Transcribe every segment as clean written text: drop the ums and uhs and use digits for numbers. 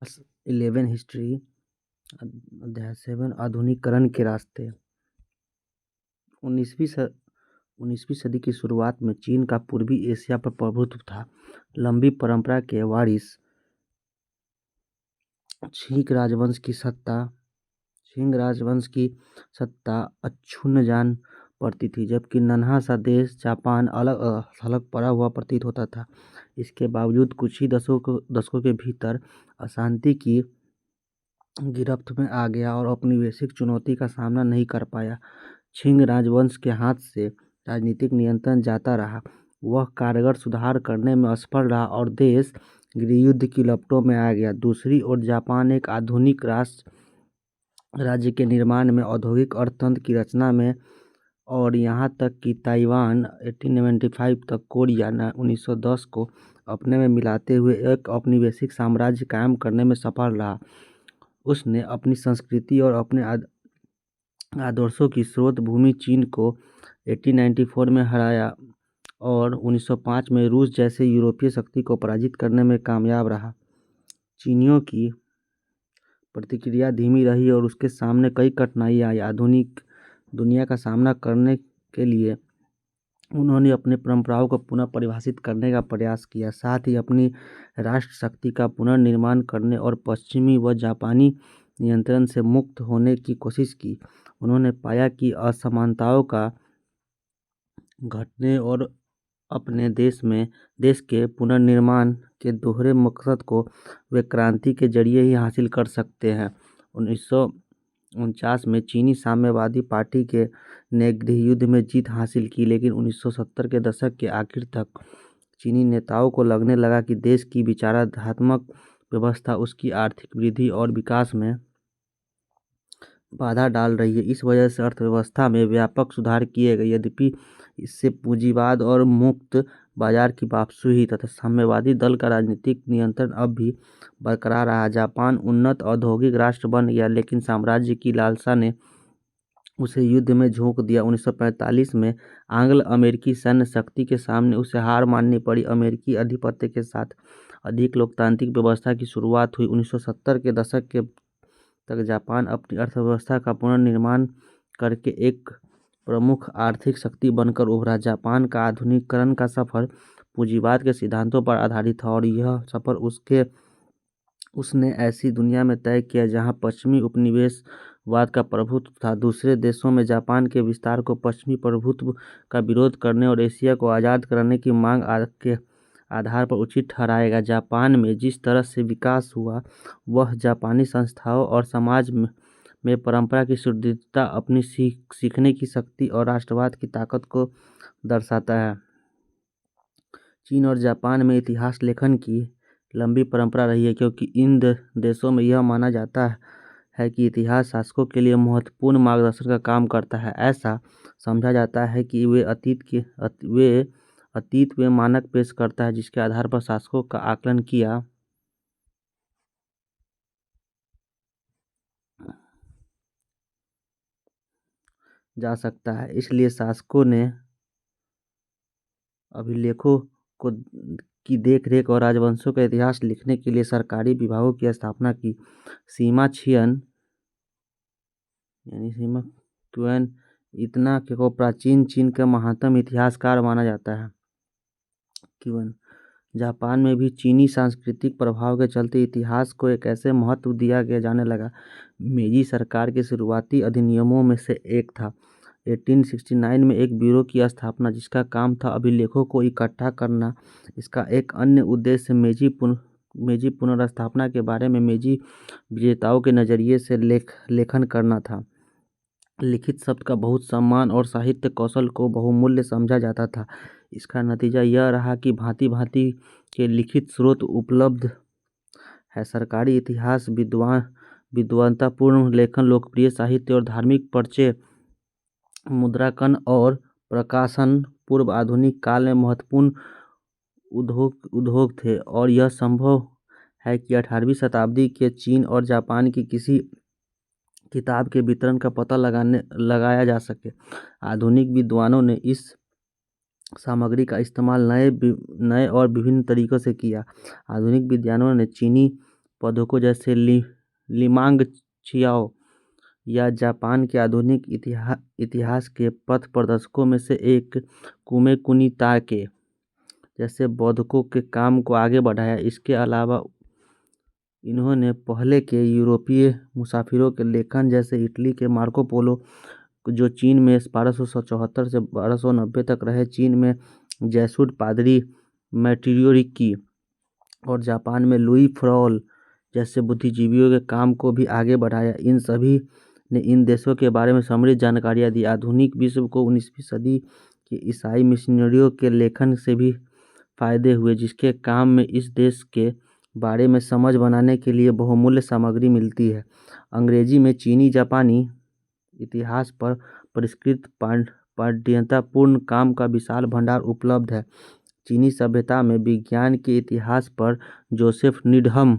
11 history अध्याय 7 आधुनिकीकरण के रास्ते। 19वीं सदी की शुरुआत में चीन का पूर्वी एशिया पर प्रभुत्व था। लंबी परंपरा के वारिस छिंग राजवंश की सत्ता अक्षुण्ण जान पड़ती थी, जबकि नन्हा सा देश जापान अलग थलग पड़ा हुआ प्रतीत होता था। इसके बावजूद कुछ ही दशकों के भीतर अशांति की गिरफ्त में आ गया और औपनिवेशिक चुनौती का सामना नहीं कर पाया। छिंग राजवंश के हाथ से राजनीतिक नियंत्रण जाता रहा। वह कारगर सुधार करने में असफल रहा और देश गृहयुद्ध की लपटों में आ गया। दूसरी ओर जापान एक आधुनिक राज्य के निर्माण में, औद्योगिक अर्थतंत्र की रचना में और यहाँ तक कि ताइवान 1875 तक कोरिया 1910 को अपने में मिलाते हुए एक औपनिवेशिक साम्राज्य कायम करने में सफल रहा। उसने अपनी संस्कृति और अपने आदर्शों की स्रोत भूमि चीन को 1894 में हराया और 1905 में रूस जैसे यूरोपीय शक्ति को पराजित करने में कामयाब रहा। चीनियों की प्रतिक्रिया धीमी रही और उसके सामने कई कठिनाइयाँ आई। आधुनिक दुनिया का सामना करने के लिए उन्होंने अपनी परंपराओं को पुनः परिभाषित करने का प्रयास किया, साथ ही अपनी राष्ट्र शक्ति का पुनर्निर्माण करने और पश्चिमी व जापानी नियंत्रण से मुक्त होने की कोशिश की। उन्होंने पाया कि असमानताओं का घटने और अपने देश के पुनर्निर्माण के दोहरे मकसद को वे क्रांति के जरिए ही हासिल कर सकते हैं। 1949 में चीनी साम्यवादी पार्टी ने गृहयुद्ध में जीत हासिल की, लेकिन 1970 के दशक के आखिर तक चीनी नेताओं को लगने लगा कि देश की विचारात्मक व्यवस्था उसकी आर्थिक वृद्धि और विकास में बाधा डाल रही है। इस वजह से अर्थव्यवस्था में व्यापक सुधार किए गए, यद्यपि इससे पूंजीवाद और मुक्त बाजार की वापसी हुई तथा साम्यवादी दल का राजनीतिक नियंत्रण अब भी बरकरार रहा। जापान उन्नत औद्योगिक राष्ट्र बन गया, लेकिन साम्राज्य की लालसा ने उसे युद्ध में झोंक दिया। 1945 में आंग्ल अमेरिकी सैन्य शक्ति के सामने उसे हार माननी पड़ी। अमेरिकी आधिपत्य के साथ अधिक लोकतांत्रिक व्यवस्था की शुरुआत हुई। 1970 के दशक के तक जापान अपनी अर्थव्यवस्था का पुनर्निर्माण करके एक प्रमुख आर्थिक शक्ति बनकर उभरा। जापान का आधुनिकीकरण का सफर पूंजीवाद के सिद्धांतों पर आधारित था और यह सफर उसने ऐसी दुनिया में तय किया जहां पश्चिमी उपनिवेशवाद का प्रभुत्व था। दूसरे देशों में जापान के विस्तार को पश्चिमी प्रभुत्व का विरोध करने और एशिया को आज़ाद करने की मांग के आधार पर उचित ठहराएगा। जापान में जिस तरह से विकास हुआ वह जापानी संस्थाओं और समाज में परंपरा की सुदृढ़ता, अपनी सीखने की शक्ति और राष्ट्रवाद की ताकत को दर्शाता है। चीन और जापान में इतिहास लेखन की लंबी परंपरा रही है, क्योंकि इन देशों में यह माना जाता है कि इतिहास शासकों के लिए महत्वपूर्ण मार्गदर्शन का काम करता है। ऐसा समझा जाता है कि वे अतीत में मानक पेश करता है जिसके आधार पर शासकों का आकलन किया जा सकता है। इसलिए शासकों ने अभिलेखों की देखरेख और राजवंशों का इतिहास लिखने के लिए सरकारी विभागों की स्थापना की। सीमा छियन इतना को प्राचीन चीन का महानतम इतिहासकार माना जाता है। जापान में भी चीनी सांस्कृतिक प्रभाव के चलते इतिहास को एक ऐसे महत्व दिया जाने लगा। मेजी सरकार के शुरुआती अधिनियमों में से एक था 1869 में एक ब्यूरो की स्थापना, जिसका काम था अभिलेखों को इकट्ठा करना। इसका एक अन्य उद्देश्य मेजी पुनर्स्थापना के बारे में मेजी विजेताओं के नज़रिए से लेखन करना था। लिखित शब्द का बहुत सम्मान और साहित्य कौशल को बहुमूल्य समझा जाता था। इसका नतीजा यह रहा कि भांति भांति के लिखित स्रोत उपलब्ध है। सरकारी इतिहास, विद्वत्तापूर्ण लेखन, लोकप्रिय साहित्य और धार्मिक पर्चे, मुद्रांकन और प्रकाशन पूर्व आधुनिक काल में महत्वपूर्ण उद्योग थे और यह संभव है कि 18वीं शताब्दी के चीन और जापान की किसी किताब के वितरण का पता लगाया जा सके। आधुनिक विद्वानों ने इस सामग्री का इस्तेमाल नए और विभिन्न तरीकों से किया। आधुनिक विद्वानों ने चीनी पौधों को जैसे लिमांग छियाओ या जापान के आधुनिक इतिहास के पथ प्रदर्शकों में से एक कुमे कुनिताके जैसे बौद्धकों के काम को आगे बढ़ाया। इसके अलावा इन्होंने पहले के यूरोपीय मुसाफिरों के लेखन जैसे इटली के मार्को पोलो जो चीन में 1274 से 1290 तक रहे, चीन में जैसुट पादरी मैटिरियोरिकी और जापान में लुई फ्रॉल जैसे बुद्धिजीवियों के काम को भी आगे बढ़ाया। इन सभी ने इन देशों के बारे में समृद्ध जानकारियाँ दी। आधुनिक विश्व को 19वीं सदी के ईसाई मिशनरियों के लेखन से भी फायदे हुए, जिसके काम में इस देश के बारे में समझ बनाने के लिए बहुमूल्य सामग्री मिलती है। अंग्रेजी में चीनी जापानी इतिहास पर परिष्कृत पांडित्यपूर्ण काम का विशाल भंडार उपलब्ध है। चीनी सभ्यता में विज्ञान के इतिहास पर जोसेफ नीडहम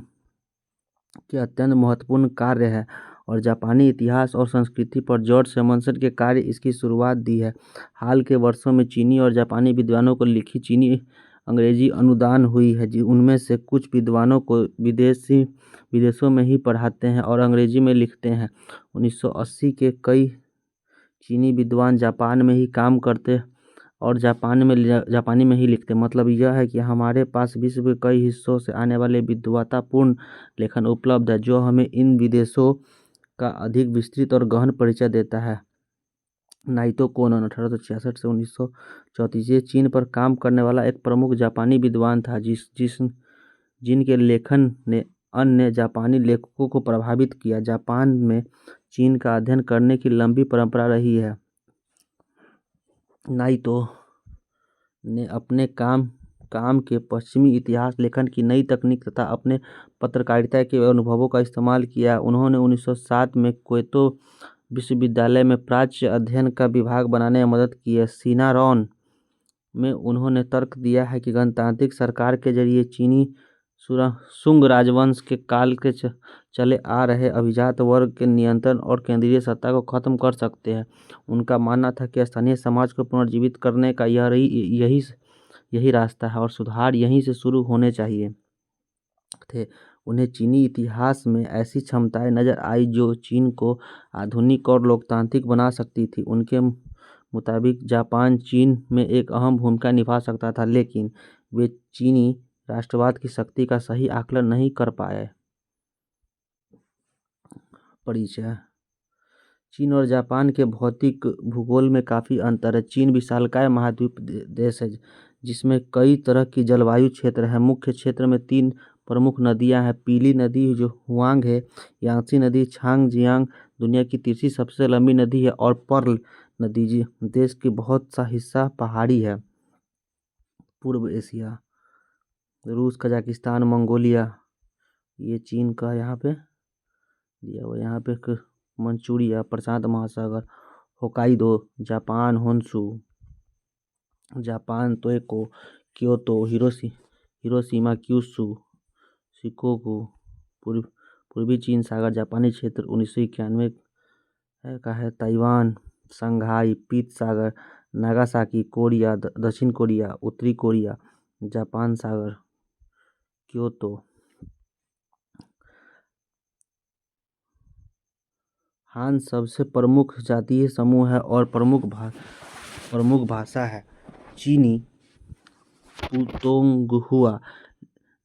के अत्यंत महत्वपूर्ण कार्य है और जापानी इतिहास और संस्कृति पर जॉर्ज सिमनसन के कार्य इसकी शुरुआत दी है। हाल के वर्षों में चीनी और जापानी विद्वानों को लिखी चीनी अंग्रेजी अनुदान हुई है, उनमें से कुछ विद्वानों को विदेशों में ही पढ़ाते हैं और अंग्रेजी में लिखते हैं। 1980 के कई चीनी विद्वान जापान में ही काम करते और जापानी में ही लिखते। मतलब यह है कि हमारे पास विश्व के कई हिस्सों से आने वाले विद्वतापूर्ण लेखन उपलब्ध है, जो हमें इन विदेशों का अधिक विस्तृत और गहन परिचय देता है। नाइतो कोनन 1866 से 1934 ये चीन पर काम करने वाला एक प्रमुख जापानी विद्वान था, जिनके लेखन ने अन्य जापानी लेखकों को प्रभावित किया। जापान में चीन का अध्ययन करने की लंबी परंपरा रही है। नाइतो ने अपने काम के पश्चिमी इतिहास लेखन की नई तकनीक तथा अपने पत्रकारिता के अनुभवों का इस्तेमाल किया। उन्होंने 1907 में क्योतो विश्वविद्यालय में प्राच्य अध्ययन का विभाग बनाने में मदद की है। सिनारॉन में उन्होंने तर्क दिया है कि गणतांत्रिक सरकार के जरिए चीनी सुंग राजवंश के काल के चले आ रहे अभिजात वर्ग के नियंत्रण और केंद्रीय सत्ता को खत्म कर सकते हैं। उनका मानना था कि स्थानीय समाज को पुनर्जीवित करने का यही रास्ता है और सुधार यहीं से शुरू होने चाहिए थे। उन्हें चीनी इतिहास में ऐसी क्षमताएं नजर आई जो चीन को आधुनिक और लोकतांत्रिक बना सकती थी। उनके मुताबिक जापान चीन में एक अहम भूमिका निभा सकता था, लेकिन वे चीनी राष्ट्रवाद की शक्ति का सही आकलन नहीं कर पाए। परिचय। चीन और जापान के भौतिक भूगोल में काफ़ी अंतर है। चीन विशालकाय महाद्वीप देश है जिसमें कई तरह की जलवायु क्षेत्र है। मुख्य क्षेत्र में 3 प्रमुख नदियां हैं। पीली नदी जो हुआंग है, यांगत्से नदी झांगजियांग दुनिया की तीसरी सबसे लंबी नदी है और पर्ल नदी देश की बहुत सा हिस्सा पहाड़ी है। पूर्व एशिया, रूस, कजाकिस्तान, मंगोलिया, ये चीन का यहाँ पे दिया हुआ। यहाँ पे मंचूरिया, प्रशांत महासागर, होकाइदो, जापान, होन्शु, जापान, तोयोको, क्योतो, हिरोशिमा, क्यूशू, शिकोकू, पूर्वी चीन सागर जापानी क्षेत्र 1991 का है। ताइवान, शंघाई, पीत सागर, नागासाकी, कोरिया, दक्षिण कोरिया, उत्तरी कोरिया, जापान सागर, क्योतो। हान सबसे प्रमुख जातीय समूह है और प्रमुख भाषा है चीनी पुतोंगहुआ,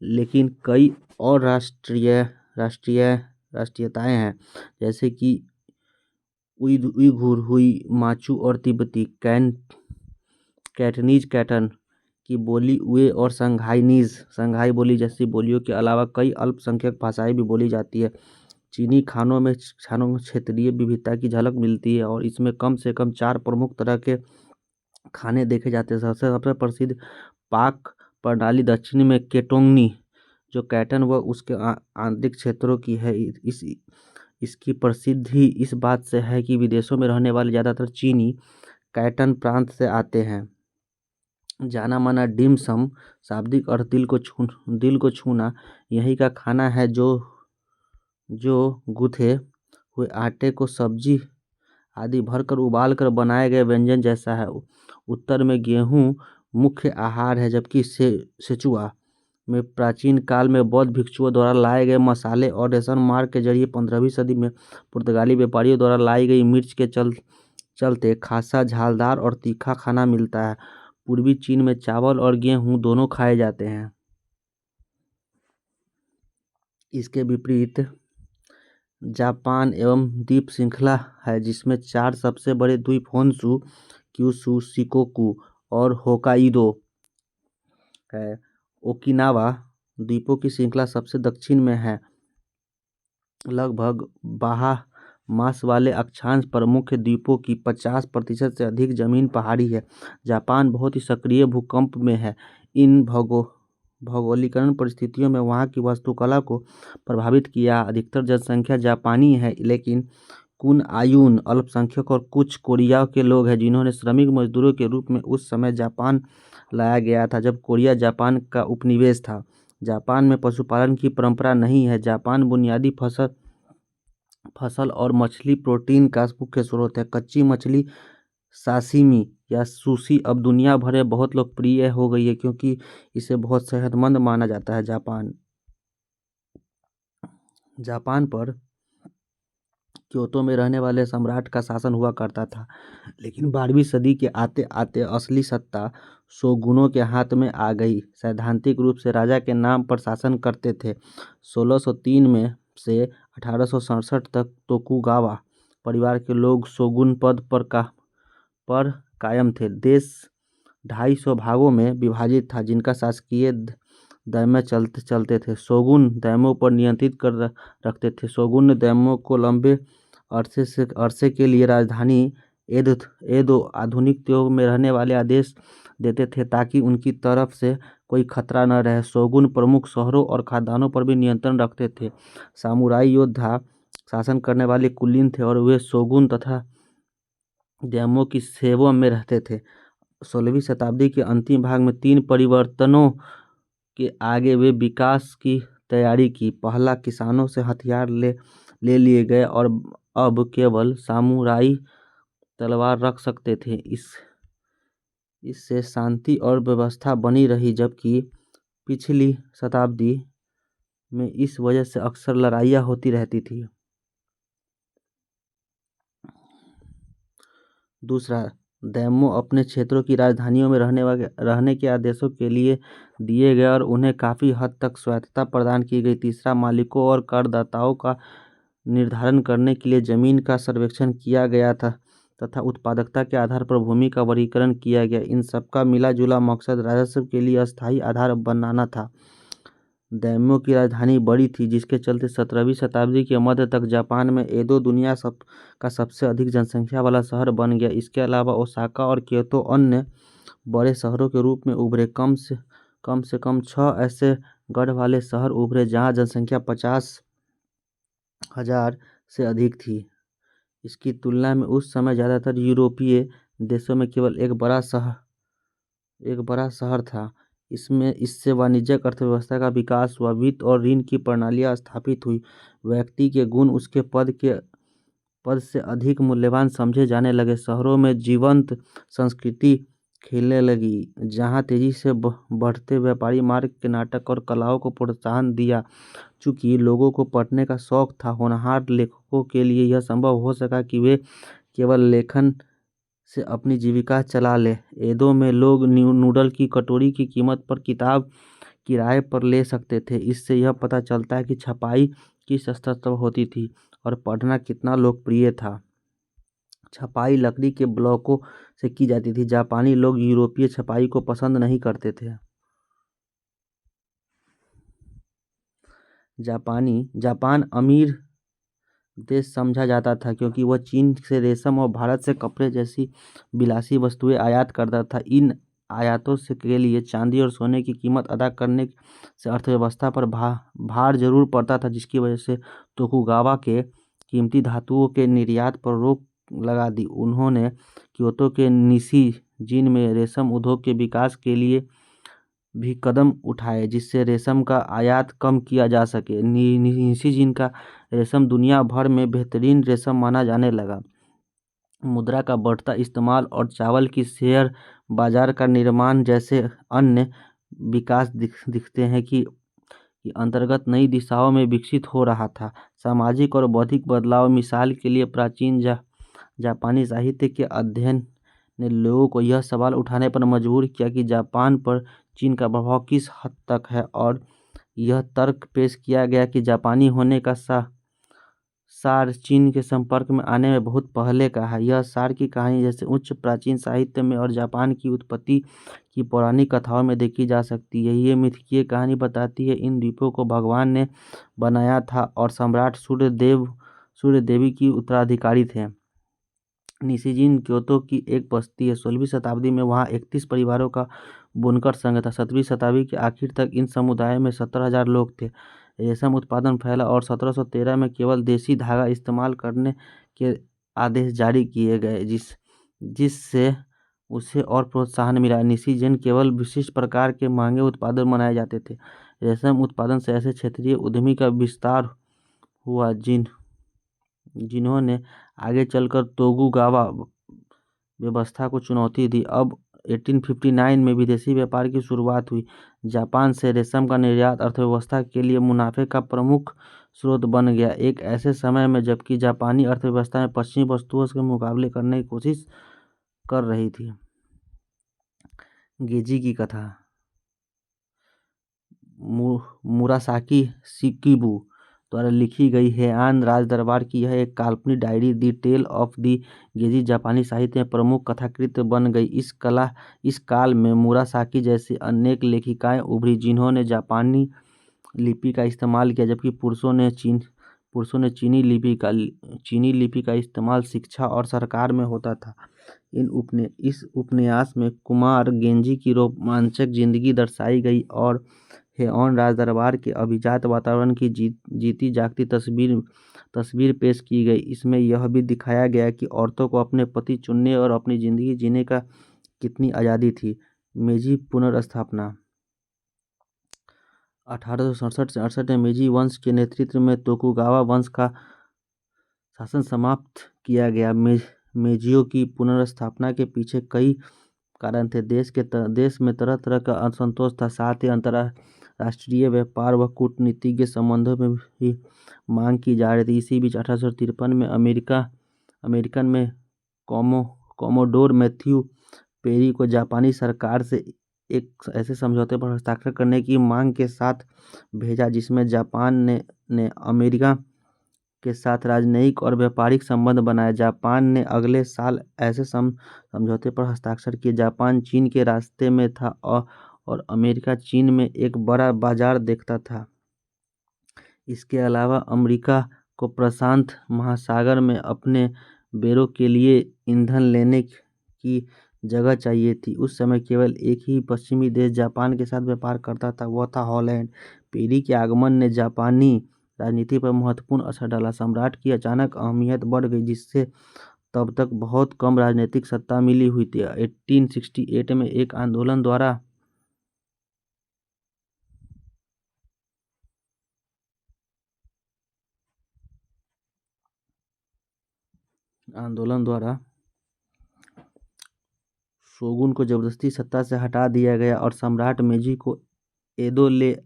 लेकिन कई और राष्ट्रीयताएं हैं, जैसे कि उइघुर हुई, माचू और तिब्बती, कैटनीज कैटन की बोली उए और संघाई बोली जैसी बोलियों के अलावा कई अल्पसंख्यक भाषाएं भी बोली जाती है। चीनी खानों में क्षेत्रीय विविधता की झलक मिलती है और इसमें कम से कम 4 प्रमुख तरह के खाने देखे जाते हैं। सबसे प्रसिद्ध पाक प्रणाली दक्षिण में केटोंगनी जो कैटन व उसके आंतरिक क्षेत्रों की है। इसकी प्रसिद्धि इस बात से है कि विदेशों में रहने वाले ज़्यादातर चीनी कैटन प्रांत से आते हैं। जाना माना डिम सम शाब्दिक अर्थ दिल को छूना यही का खाना है जो गूथे हुए आटे को सब्जी आदि भरकर उबाल कर बनाए गए व्यंजन जैसा है। उत्तर में गेहूँ मुख्य आहार है, जबकि सेचुआ में प्राचीन काल में बौद्ध भिक्षुओं द्वारा लाए गए मसाले और रेशम मार्ग के जरिए 15वीं सदी में पुर्तगाली व्यापारियों द्वारा लाई गई मिर्च के चलते खासा झालदार और तीखा खाना मिलता है। पूर्वी चीन में चावल और गेहूं दोनों खाए जाते हैं। इसके विपरीत जापान एवं द्वीप श्रृंखला है जिसमें 4 सबसे बड़े द्वीप होन्शु, क्यूशू, शिकोकू और होकाइडो है। ओकिनावा द्वीपों की श्रृंखला सबसे दक्षिण में है। लगभग बाहा मास वाले अक्षांश पर मुख्य द्वीपों की 50% से अधिक जमीन पहाड़ी है। जापान बहुत ही सक्रिय भूकंप में है। इन भौगोलिकरण परिस्थितियों में वहाँ की वास्तुकला को प्रभावित किया। अधिकतर जनसंख्या जापानी है, लेकिन कुन आयुन अल्पसंख्यक और कुछ कोरिया के लोग हैं जिन्होंने श्रमिक मजदूरों के रूप में उस समय जापान लाया गया था जब कोरिया जापान का उपनिवेश था। जापान में पशुपालन की परंपरा नहीं है। जापान बुनियादी फसल और मछली प्रोटीन का मुख्य स्रोत है। कच्ची मछली साशिमी या सुशी अब दुनिया भर में बहुत लोकप्रिय हो गई है क्योंकि इसे बहुत सेहतमंद माना जाता है। जापान पर क्योतो में रहने वाले सम्राट का शासन हुआ करता था, लेकिन 12वीं सदी के आते आते असली सत्ता शोगुनों के हाथ में आ गई। सैद्धांतिक रूप से राजा के नाम पर शासन करते थे। 1603 में से 1867 तक तोकुगावा परिवार के लोग शोगुन पद पर कायम थे। देश 250 भागों में विभाजित था जिनका शासकीय दैम्य चलते थे। शोगुन दैम्यों पर नियंत्रित कर रखते थे। शोगुन ने दैम्यों को लंबे अरसे के लिए राजधानी एदो आधुनिक त्यों में रहने वाले आदेश देते थे ताकि उनकी तरफ से कोई खतरा न रहे। शोगुन प्रमुख शहरों और खाद्यान्नों पर भी नियंत्रण रखते थे। सामुराई योद्धा शासन करने वाले कुलीन थे और वे शोगुन तथा दैम्यों की सेवा में रहते थे। 16वीं शताब्दी के अंतिम भाग में 3 परिवर्तनों के आगे वे विकास की तैयारी की। पहला, किसानों से हथियार ले लिए गए और अब केवल सामुराई तलवार रख सकते थे। इससे शांति और व्यवस्था बनी रही, जबकि पिछली शताब्दी में इस वजह से अक्सर लड़ाइयाँ होती रहती थी। दूसरा, दैम्यो अपने क्षेत्रों की राजधानियों में रहने के आदेशों के लिए दिए गए और उन्हें काफ़ी हद तक स्वायत्तता प्रदान की गई। तीसरा, मालिकों और करदाताओं का निर्धारण करने के लिए जमीन का सर्वेक्षण किया गया था तथा उत्पादकता के आधार पर भूमि का वर्गीकरण किया गया। इन सबका मिला जुला मकसद राजस्व के लिए अस्थायी आधार बनाना था। दैम्यो की राजधानी बड़ी थी, जिसके चलते 17वीं शताब्दी के मध्य तक जापान में एदो दुनिया का सबसे अधिक जनसंख्या वाला शहर बन गया। इसके अलावा ओसाका और क्योतो अन्य बड़े शहरों के रूप में उभरे। कम से कम 6 ऐसे गढ़ वाले शहर उभरे जहाँ जनसंख्या 50,000 से अधिक थी। इसकी तुलना में उस समय ज़्यादातर यूरोपीय देशों में केवल एक बड़ा शहर था। इससे वाणिज्यिक अर्थव्यवस्था का विकास हुआ। वित्त और ऋण की प्रणालियाँ स्थापित हुई। व्यक्ति के गुण उसके पद से अधिक मूल्यवान समझे जाने लगे। शहरों में जीवंत संस्कृति खिलने लगी, जहाँ तेजी से बढ़ते व्यापारी मार्ग के नाटक और कलाओं को प्रोत्साहन दिया। चूंकि लोगों को पढ़ने का शौक था, होनहार लेखकों के लिए यह संभव हो सका कि वे केवल लेखन से अपनी जीविका चला ले। एदो में लोग नूडल की कटोरी की कीमत पर किताब किराए पर ले सकते थे। इससे यह पता चलता है कि छपाई किस स्तर पर होती थी और पढ़ना कितना लोकप्रिय था। छपाई लकड़ी के ब्लॉकों से की जाती थी। जापानी लोग यूरोपीय छपाई को पसंद नहीं करते थे। जापान अमीर देश समझा जाता था क्योंकि वह चीन से रेशम और भारत से कपड़े जैसी विलासी वस्तुएं आयात करता था। इन आयातों के लिए चांदी और सोने की कीमत अदा करने से अर्थव्यवस्था पर भार जरूर पड़ता था, जिसकी वजह से तोकुगावा के कीमती धातुओं के निर्यात पर रोक लगा दी। उन्होंने क्योतो के निशी-जिन में रेशम उद्योग के विकास के लिए भी कदम उठाए, जिससे रेशम का आयात कम किया जा सके। निशी-जिन का रेशम दुनिया भर में बेहतरीन रेशम माना जाने लगा। मुद्रा का बढ़ता इस्तेमाल और चावल की शेयर बाजार का निर्माण जैसे अन्य विकास दिखते हैं कि अंतर्गत नई दिशाओं में विकसित हो रहा था। सामाजिक और बौद्धिक बदलाव, मिसाल के लिए प्राचीन जापानी साहित्य के अध्ययन ने लोगों को यह सवाल उठाने पर मजबूर किया कि जापान पर चीन का प्रभाव किस हद तक है, और यह तर्क पेश किया गया कि जापानी होने का सार चीन के संपर्क में आने में बहुत पहले का है। यह सार की कहानी जैसे उच्च प्राचीन साहित्य में और जापान की उत्पत्ति की पौराणिक कथाओं में देखी जा सकती है। ये मिथकीय कहानी बताती है इन द्वीपों को भगवान ने बनाया था और सम्राट सूर्य देवी की उत्तराधिकारी थे। निशिजिन क्योतो की एक बस्ती है। 16वीं शताब्दी में वहाँ 31 परिवारों का बुनकर संघ था। 17वीं शताब्दी के आखिर तक इन समुदायों में 17,000 लोग थे। रेशम उत्पादन फैला और 1713 में केवल देसी धागा इस्तेमाल करने के आदेश जारी किए गए, जिससे उसे और प्रोत्साहन मिला। निशिजिन केवल विशिष्ट प्रकार के महंगे उत्पादन बनाए जाते थे। रेशम उत्पादन से ऐसे क्षेत्रीय उद्यमी का विस्तार हुआ जिन्होंने आगे चलकर तोकुगावा व्यवस्था को चुनौती दी। अब 1859 में विदेशी व्यापार की शुरुआत हुई। जापान से रेशम का निर्यात अर्थव्यवस्था के लिए मुनाफे का प्रमुख स्रोत बन गया, एक ऐसे समय में जबकि जापानी अर्थव्यवस्था में पश्चिमी वस्तुओं के मुकाबले करने की कोशिश कर रही थी। गेजी की कथा। मुरासाकी शिकिबू द्वारा लिखी गई हेआन राजदरबार की यह एक काल्पनिक diary the tale of the गेजी जापानी साहित्य में प्रमुख कथाकृत बन गई। इस काल में मुरासाकी जैसी अनेक लेखिकाएं उभरी जिन्होंने जापानी लिपि का इस्तेमाल किया, जबकि पुरुषों ने चीनी लिपि का इस्तेमाल शिक्षा और सरकार में होता था। इस उपन्यास में कुमार गेंजी की रोमांचक जिंदगी दर्शाई गई और हेओन राजदरबार के अभिजात वातावरण की जीती जागती तस्वीर पेश की गई। इसमें यह भी दिखाया गया कि औरतों को अपने पति चुनने और अपनी जिंदगी जीने का कितनी आज़ादी थी। मेजी पुनर्स्थापना। 1867 से 68 में मेजी वंश के नेतृत्व में तोकुगावा वंश का शासन समाप्त किया गया। मेजियों की पुनर्स्थापना के पीछे कई कारण थे। देश में तरह तरह का असंतोष था, साथ ही अंतर्राष्ट्रीय व्यापार व कूटनीतिक संबंधों में भी मांग की जा रही थी। इसी बीच 1853 में अमेरिकन में कॉमोडोर मैथ्यू पेरी को जापानी सरकार से एक ऐसे समझौते पर हस्ताक्षर करने की मांग के साथ भेजा जिसमें जापान ने अमेरिका के साथ राजनयिक और व्यापारिक संबंध बनाए। जापान ने अगले साल ऐसे समझौते पर हस्ताक्षर किए। जापान चीन के रास्ते में था और अमेरिका चीन में एक बड़ा बाजार देखता था। इसके अलावा अमेरिका को प्रशांत महासागर में अपने बेड़ों के लिए ईंधन लेने की जगह चाहिए थी। उस समय केवल एक ही पश्चिमी देश जापान के साथ व्यापार करता था, वह था हॉलैंड। पेरी के आगमन ने जापानी राजनीति पर महत्वपूर्ण असर डाला। सम्राट की अचानक अहमियत बढ़ गई, जिससे तब तक बहुत कम राजनीतिक सत्ता मिली हुई थी। 1868 में एक आंदोलन द्वारा शोगुन को जबरदस्ती सत्ता से हटा दिया गया और सम्राट मेजी को एदो ले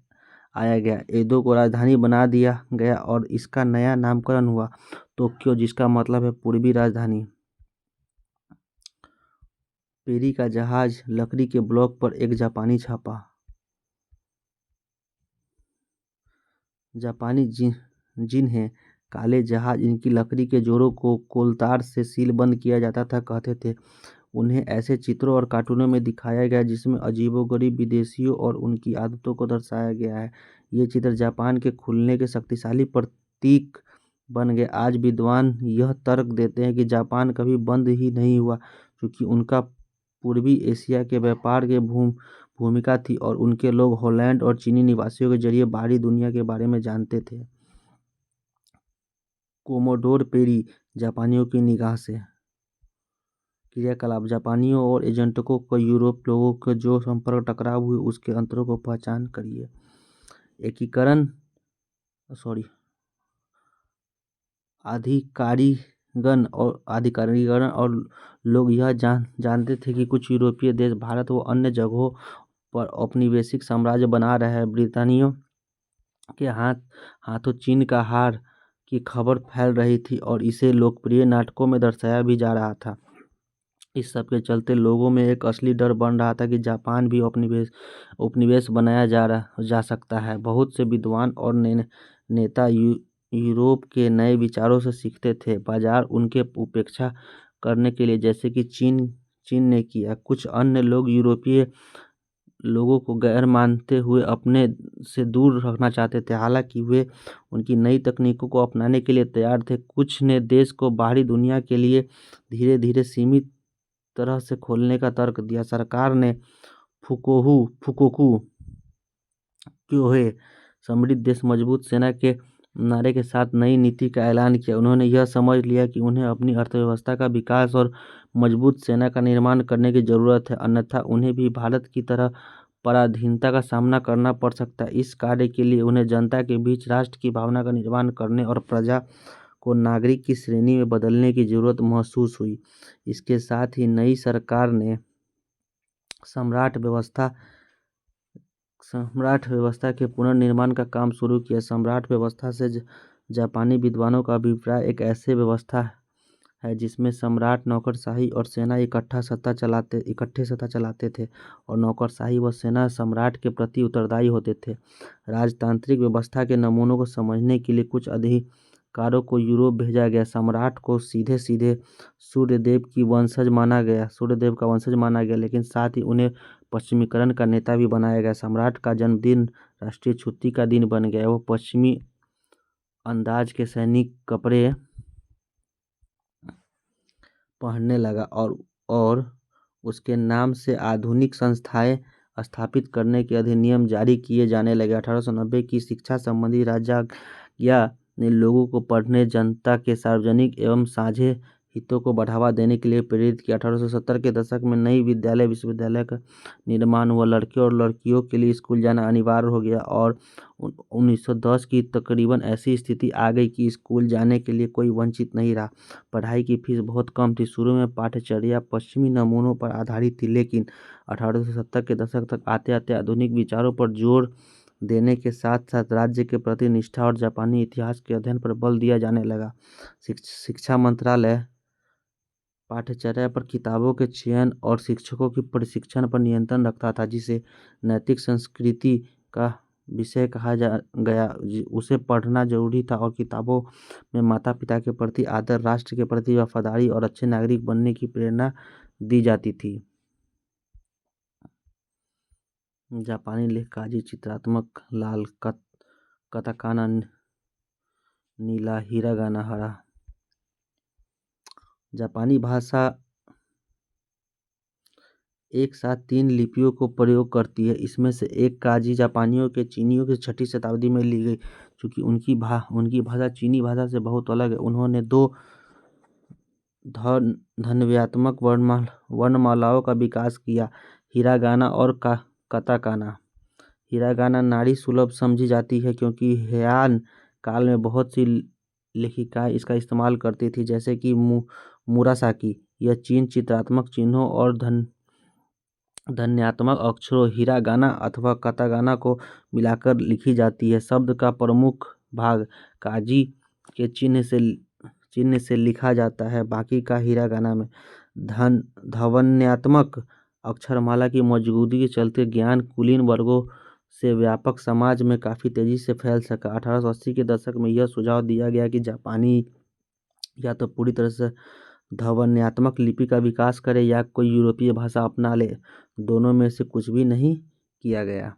आया गया। एदो को राजधानी बना दिया गया और इसका नया नामकरण हुआ टोक्यो, जिसका मतलब है पूर्वी राजधानी। पेरी का जहाज लकड़ी के ब्लॉक पर एक जापानी छापा। जापानी जिन्हें काले जहाज इनकी लकड़ी के जोड़ों को कोलतार से सीलबंद किया जाता था कहते थे, उन्हें ऐसे चित्रों और कार्टूनों में दिखाया गया जिसमें अजीबोगरीब विदेशियों और उनकी आदतों को दर्शाया गया है। ये चित्र जापान के खुलने के शक्तिशाली प्रतीक बन गए। आज विद्वान यह तर्क देते हैं कि जापान कभी बंद ही नहीं हुआ, क्योंकि उनका पूर्वी एशिया के व्यापार के भूमिका थी और उनके लोग हॉलैंड और चीनी निवासियों के जरिए बाहरी दुनिया के बारे में जानते थे। कोमोडोर पेरी जापानियों की निगाह से क्रियाकलाप। जापानियों और एजेंटों को यूरोप लोगों के जो संपर्क टकराव हुए उसके अंतरों को पहचान करिए। अधिकारीगण और लोग यह जानते थे कि कुछ यूरोपीय देश भारत व अन्य जगहों पर औपनिवेशिक साम्राज्य बना रहा है। ब्रितानियों के हाथों चीन का हार की खबर फैल रही थी और इसे लोकप्रिय नाटकों में दर्शाया भी जा रहा था। इस सब के चलते लोगों में एक असली डर बन रहा था कि जापान भी उपनिवेश बनाया जा सकता है। बहुत से विद्वान और नेता यूरोप के नए विचारों से सीखते थे। बाजार उनके उपेक्षा करने के लिए, जैसे कि चीन ने किया। कुछ अन्य लोग यूरोपीय लोगों को गैर मानते हुए अपने से दूर रखना चाहते थे, हालांकि वे उनकी नई तकनीकों को अपनाने के लिए तैयार थे। कुछ ने देश को बाहरी दुनिया के लिए धीरे धीरे सीमित तरह से खोलने का तर्क दिया। सरकार ने फुकोकू क्योहे समृद्ध देश मजबूत सेना के नारे के साथ नई नीति का ऐलान किया। उन्होंने यह समझ लिया कि उन्हें अपनी अर्थव्यवस्था का विकास और मजबूत सेना का निर्माण करने की जरूरत है, अन्यथा उन्हें भी भारत की तरह पराधीनता का सामना करना पड़ सकता है। इस कार्य के लिए उन्हें जनता के बीच राष्ट्र की भावना का निर्माण करने और प्रजा को नागरिक की श्रेणी में बदलने की जरूरत महसूस हुई। इसके साथ ही नई सरकार ने सम्राट व्यवस्था के पुनर्निर्माण का काम शुरू किया। सम्राट व्यवस्था से जापानी विद्वानों का अभिप्राय एक ऐसे व्यवस्था है जिसमें सम्राट, नौकरशाही और सेना इकट्ठे सत्ता चलाते थे और नौकरशाही व सेना सम्राट के प्रति उत्तरदायी होते थे। राजतांत्रिक व्यवस्था के नमूनों को समझने के लिए कुछ अधिकारों को यूरोप भेजा गया। सम्राट को सीधे सूर्यदेव का वंशज माना गया, लेकिन साथ ही उन्हें पश्चिमीकरण का नेता भी बनाया गया। सम्राट का जन्मदिन राष्ट्रीय छुट्टी का दिन बन गया। वो पश्चिमी अंदाज के सैनिक कपड़े पहनने लगा और उसके नाम से आधुनिक संस्थाएं स्थापित करने के अधिनियम जारी किए जाने लगे। 1890 की शिक्षा संबंधी राजज्ञा ने लोगों को पढ़ने, जनता के सार्वजनिक एवं साझे हितों को बढ़ावा देने के लिए प्रेरित किया। 1870 के दशक में नई विश्वविद्यालय का निर्माण हुआ। लड़के और लड़कियों के लिए स्कूल जाना अनिवार्य हो गया और 1910 की तकरीबन ऐसी स्थिति आ गई कि स्कूल जाने के लिए कोई वंचित नहीं रहा। पढ़ाई की फीस बहुत कम थी। शुरू में पाठ्यचर्या पश्चिमी नमूनों पर आधारित थी, लेकिन 1870 के दशक तक आते आते आधुनिक विचारों पर जोर देने के साथ साथ राज्य के प्रति निष्ठा और जापानी इतिहास के अध्ययन पर बल दिया जाने लगा। शिक्षा मंत्रालय पाठ्यचर्या पर किताबों के चयन और शिक्षकों की प्रशिक्षण पर नियंत्रण रखता था, जिसे नैतिक संस्कृति का विषय कहा गया। उसे पढ़ना जरूरी था और किताबों में माता पिता के प्रति आदर, राष्ट्र के प्रति वफादारी और अच्छे नागरिक बनने की प्रेरणा दी जाती थी। जापानी लेख काजी चित्रात्मक लाल कताकाना नीला हिरागाना हरा। जापानी भाषा एक साथ 3 लिपियों को प्रयोग करती है। इसमें से एक काजी जापानियों के चीनियों की 6ठी शताब्दी में ली गई। चूँकि उनकी भाषा चीनी भाषा से बहुत अलग है, उन्होंने 2 ध्वन्यात्मक वर्णमालाओं का विकास किया, हिरागाना और कताकाना। हिरागाना नारी सुलभ समझी जाती है क्योंकि हेयान काल में बहुत सी लेखिकाएं इसका इस्तेमाल करती थी, जैसे कि मुरासाकी। यह चीन चित्रात्मक चिन्हों और ध्वन्यात्मक अक्षरों हिरागाना अथवा कताकाना को मिलाकर लिखी जाती है। शब्द का प्रमुख भाग काजी के चिन्ह से लिखा जाता है, बाकी का हिरागाना में। ध्वन्यात्मक अक्षरमाला की मौजूदगी के चलते ज्ञान कुलीन वर्गों से व्यापक समाज में काफ़ी तेजी से फैल सका। 1880 के दशक में यह सुझाव दिया गया कि जापानी या तो पूरी तरह से ध्वन्यात्मक लिपि का विकास करे या कोई यूरोपीय भाषा अपना ले। दोनों में से कुछ भी नहीं किया गया।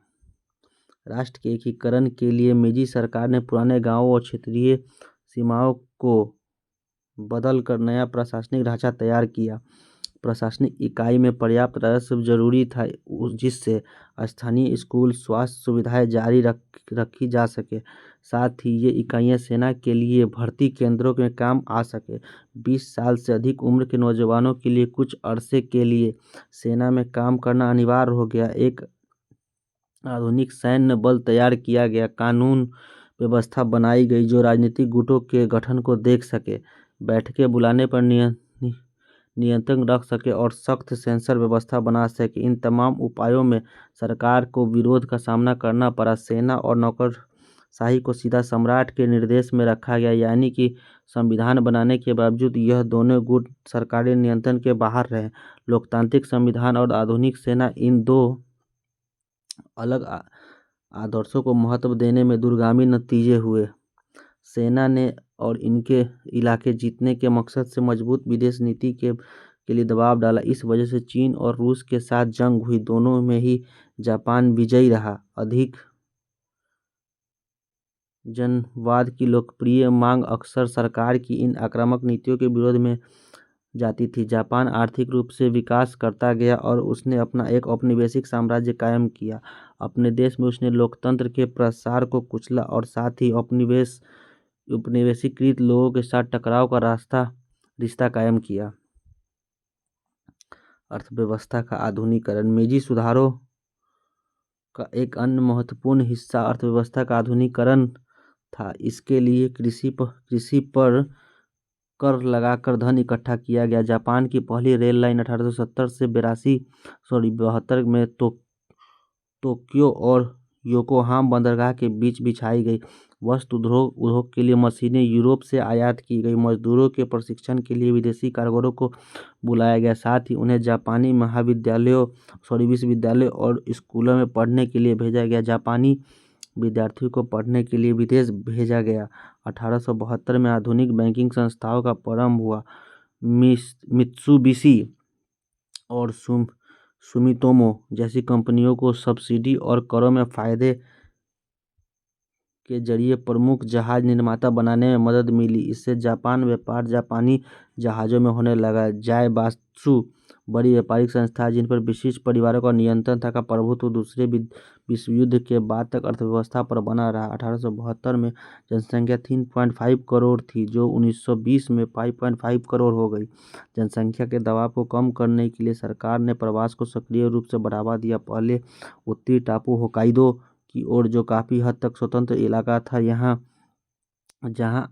राष्ट्र के एकीकरण के लिए मेजी सरकार ने पुराने गांवों और क्षेत्रीय सीमाओं को बदलकर नया प्रशासनिक ढांचा तैयार किया। प्रशासनिक इकाई में पर्याप्त राजस्व जरूरी था, जिससे स्थानीय स्कूल, स्वास्थ्य सुविधाएं जारी रखी जा सके। साथ ही ये इकाइयां सेना के लिए भर्ती केंद्रों में काम आ सके। 20 साल से अधिक उम्र के नौजवानों के लिए कुछ अरसे के लिए सेना में काम करना अनिवार्य हो गया। एक आधुनिक सैन्य बल तैयार किया गया। कानून व्यवस्था बनाई गई जो राजनीतिक गुटों के गठन को देख सके। बैठकें बुलाने पर नियंत्रण रख सके और सख्त सेंसर व्यवस्था बना सके। इन तमाम उपायों में सरकार को विरोध का सामना करना पड़ा। सेना और नौकरशाही को सीधा सम्राट के निर्देश में रखा गया, यानी कि संविधान बनाने के बावजूद यह दोनों गुट सरकारी नियंत्रण के बाहर रहे। लोकतांत्रिक संविधान और आधुनिक सेना, इन दो अलग आदर्शों को महत्व देने में दूरगामी नतीजे हुए। सेना ने और इनके इलाके जीतने के मकसद से मजबूत विदेश नीति के लिए दबाव डाला। इस वजह से चीन और रूस के साथ जंग हुई, दोनों में ही जापान विजयी रहा। अधिक जनवाद की लोकप्रिय मांग अक्सर सरकार की इन आक्रामक नीतियों के विरोध में जाती थी। जापान आर्थिक रूप से विकास करता गया और उसने अपना एक औपनिवेशिक साम्राज्य कायम किया। अपने देश में उसने लोकतंत्र के प्रसार को कुचला और साथ ही उपनिवेशीकृत लोगों के साथ टकराव का रिश्ता कायम किया। अर्थव्यवस्था का आधुनिकीकरण। मेजी सुधारों का एक अन्य महत्वपूर्ण हिस्सा अर्थव्यवस्था का आधुनिकीकरण था। इसके लिए कृषि पर कर लगाकर धन इकट्ठा किया गया। जापान की पहली रेल लाइन 1870 से 72 में टोक्यो और योकोहामा बंदरगाह के बीच बिछाई गई। वस्त्र उद्योग के लिए मशीनें यूरोप से आयात की गई। मजदूरों के प्रशिक्षण के लिए विदेशी कारीगरों को बुलाया गया। साथ ही उन्हें जापानी विश्वविद्यालयों और स्कूलों में पढ़ने के लिए भेजा गया। जापानी विद्यार्थियों को पढ़ने के लिए विदेश भेजा गया। 1872 में आधुनिक बैंकिंग संस्थाओं का प्रारंभ हुआ। मित्सुबिशी और सुमितोमो जैसी कंपनियों को सब्सिडी और करों में फायदे के जरिए प्रमुख जहाज निर्माता बनाने में मदद मिली। इससे जापान व्यापार जापानी जहाज़ों में होने लगा। जायबात्सु बड़ी व्यापारिक संस्था जिन पर विशिष्ट परिवारों का नियंत्रण था का प्रभुत्व दूसरे विश्व युद्ध के बाद तक अर्थव्यवस्था पर बना रहा। 1872 में जनसंख्या 3.5 करोड़ थी, जो 1920 में 5.5 करोड़ हो गई। जनसंख्या के दबाव को कम करने के लिए सरकार ने प्रवास को सक्रिय रूप से बढ़ावा दिया। पहले उत्तरी टापू होक्काइडो की ओर, जो काफ़ी हद तक स्वतंत्र इलाका था, जहां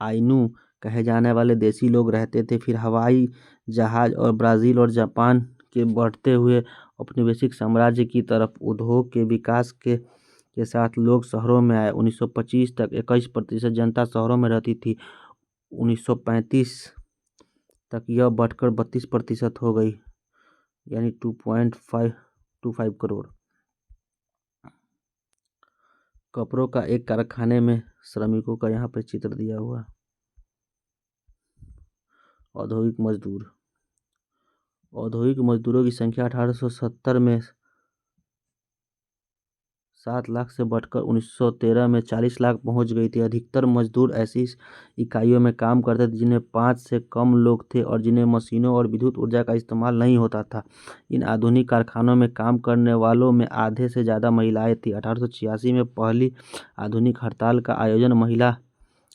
आइनू कहे जाने वाले देसी लोग रहते थे। फिर हवाई जहाज और ब्राज़ील और जापान के बढ़ते हुए औपनिवेशिक साम्राज्य की तरफ उद्योग के विकास के साथ लोग शहरों में आए। 1925 तक 21% जनता शहरों में रहती थी। 1935 तक यह बढ़कर 32% हो गई, यानी 2.5 करोड़। कपड़ों का एक कारखाने में श्रमिकों का यहाँ पर चित्र दिया हुआ। औद्योगिक मजदूरों की संख्या 1870 में 7 लाख से बढ़कर 1913 में 40 लाख पहुंच गई थी। अधिकतर मजदूर ऐसी इकाइयों में काम करते थे जिनमें 5 से कम लोग थे और जिन्हें मशीनों और विद्युत ऊर्जा का इस्तेमाल नहीं होता था। इन आधुनिक कारखानों में काम करने वालों में आधे से ज़्यादा महिलाएं थीं। 1886 में पहली आधुनिक हड़ताल का आयोजन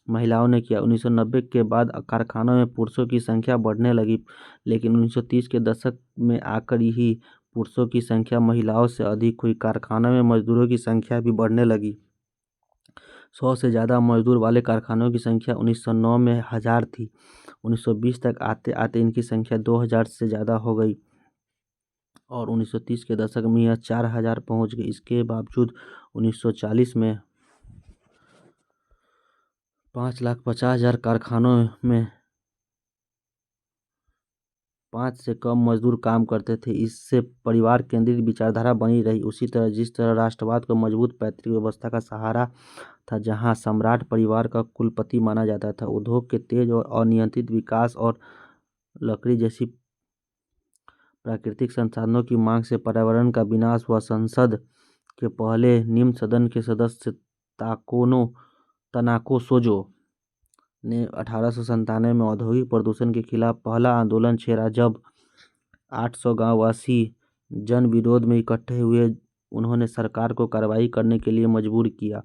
महिलाओं ने किया। 1990 के बाद कारखानों में पुरुषों की संख्या बढ़ने लगी, लेकिन 1930 के दशक में आकर ही पुरुषों की संख्या महिलाओं से अधिक हुई। कारखानों में मजदूरों की संख्या भी बढ़ने लगी। 100 से ज़्यादा मजदूर वाले कारखानों की संख्या 1909 में 1000 थी। 1920 तक आते आते इनकी संख्या 2000 से ज़्यादा हो गई और 1930 के दशक में यह 4000 पहुँच गई। इसके बावजूद 1940 में 5,50,000 कारखानों में 5 से कम मजदूर काम करते थे। इससे परिवार केंद्रित विचारधारा बनी रही। उसी तरह जिस तरह राष्ट्रवाद को मजबूत पैतृक व्यवस्था का सहारा था, जहां सम्राट परिवार का कुलपति माना जाता था, उद्योग के तेज और अनियंत्रित विकास और लकड़ी जैसी प्राकृतिक संसाधनों की मांग से पर्यावरण का विनाश हुआ। संसद के पहले निम्न सदन के सदस्य तनाको सोजो ने 1897 में औद्योगिक प्रदूषण के खिलाफ पहला आंदोलन छेड़ा। जब 800 गांववासी जन विरोध में इकट्ठे हुए, उन्होंने सरकार को कार्रवाई करने के लिए मजबूर किया।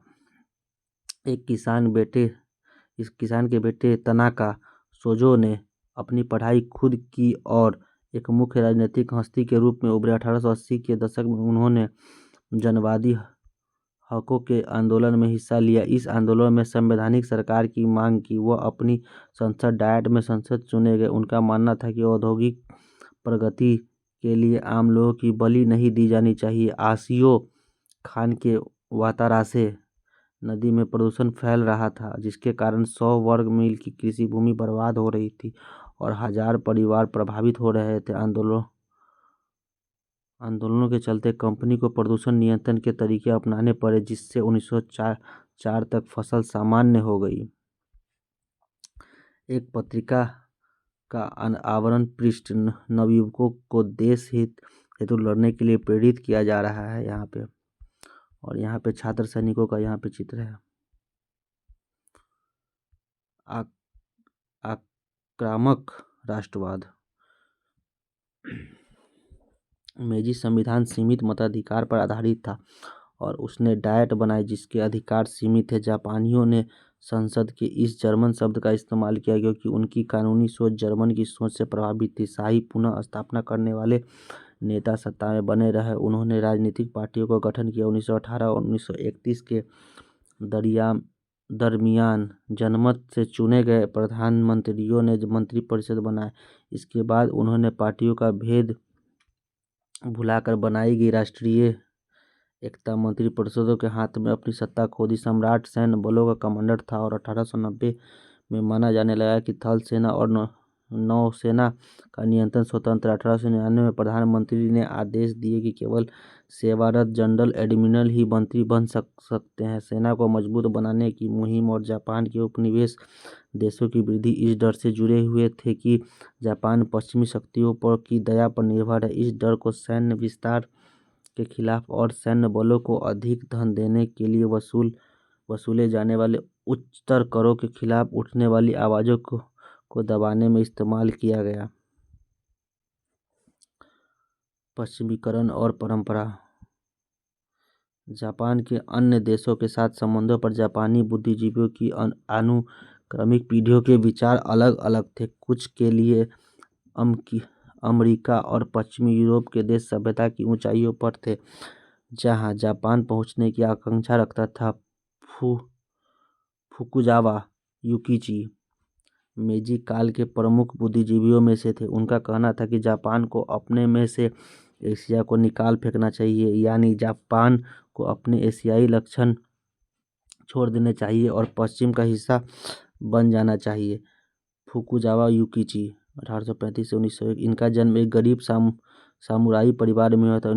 इस किसान के बेटे तनाका सोजो ने अपनी पढ़ाई खुद की और एक मुख्य राजनीतिक हस्ती के रूप में उभरे। 1880 के दशक में उन्होंने जनवादी हकों के आंदोलन में हिस्सा लिया। इस आंदोलन में संवैधानिक सरकार की मांग की। वह अपनी संसद डायट में संसद चुने गए। उनका मानना था कि औद्योगिक प्रगति के लिए आम लोगों की बलि नहीं दी जानी चाहिए। आसियो खान के वातारासे नदी में प्रदूषण फैल रहा था, जिसके कारण 100 वर्ग मील की कृषि भूमि बर्बाद हो रही थी और हजार परिवार प्रभावित हो रहे थे। आंदोलनों के चलते कंपनी को प्रदूषण नियंत्रण के तरीके अपनाने पड़े, जिससे 1904 तक फसल सामान्य हो गई। एक पत्रिका का आवरण पृष्ठ नवयुवकों को देश हित हेतु लड़ने के लिए प्रेरित किया जा रहा है यहाँ पे। और यहाँ पे छात्र सैनिकों का यहाँ पे चित्र है। आक्रामक राष्ट्रवाद। मेजी संविधान सीमित मताधिकार पर आधारित था और उसने डायट बनाए जिसके अधिकार सीमित थे। जापानियों ने संसद के इस जर्मन शब्द का इस्तेमाल किया क्योंकि उनकी कानूनी सोच जर्मन की सोच से प्रभावित थी। शाही पुनः स्थापना करने वाले नेता सत्ता में बने रहे। उन्होंने राजनीतिक पार्टियों का गठन किया। 1918 और 1931 के दरमियान जनमत से चुने गए प्रधानमंत्रियों ने मंत्रिपरिषद बनाए। इसके बाद उन्होंने पार्टियों का भेद भुलाकर बनाई गई राष्ट्रीय एकता मंत्रिपरिषदों के हाथ में अपनी सत्ता खो दी। सम्राट सैन्य बलों का कमांडर था और 1890 में माना जाने लगा कि थल सेना और नौसेना का नियंत्रण स्वतंत्र। 1899 में प्रधानमंत्री ने आदेश दिए कि केवल सेवारत जनरल एडमिरल ही मंत्री बन सकते हैं। सेना को मजबूत बनाने की मुहिम और जापान के उपनिवेश देशों की वृद्धि इस डर से जुड़े हुए थे कि जापान पश्चिमी शक्तियों पर की दया पर निर्भर है। इस डर को सैन्य विस्तार के खिलाफ और सैन्य बलों को अधिक धन देने के लिए वसूले जाने वाले उच्चतर करों के खिलाफ उठने वाली आवाज़ों को दबाने में इस्तेमाल किया गया। पश्चिमीकरण और परंपरा। जापान के अन्य देशों के साथ संबंधों पर जापानी बुद्धिजीवियों की अनुक्रमिक पीढ़ियों के विचार अलग अलग थे। कुछ के लिए अमेरिका और पश्चिमी यूरोप के देश सभ्यता की ऊंचाइयों पर थे, जहां जापान पहुंचने की आकांक्षा रखता था। फुकुजावा युकिची मेजी काल के प्रमुख बुद्धिजीवियों में से थे। उनका कहना था कि जापान को अपने में से एशिया को निकाल फेंकना चाहिए, यानी जापान को अपने एशियाई लक्षण छोड़ देने चाहिए और पश्चिम का हिस्सा बन जाना चाहिए। फुकुजावा युकिची 1835 से 1901। इनका जन्म एक गरीब सामुराई परिवार में हुआ था।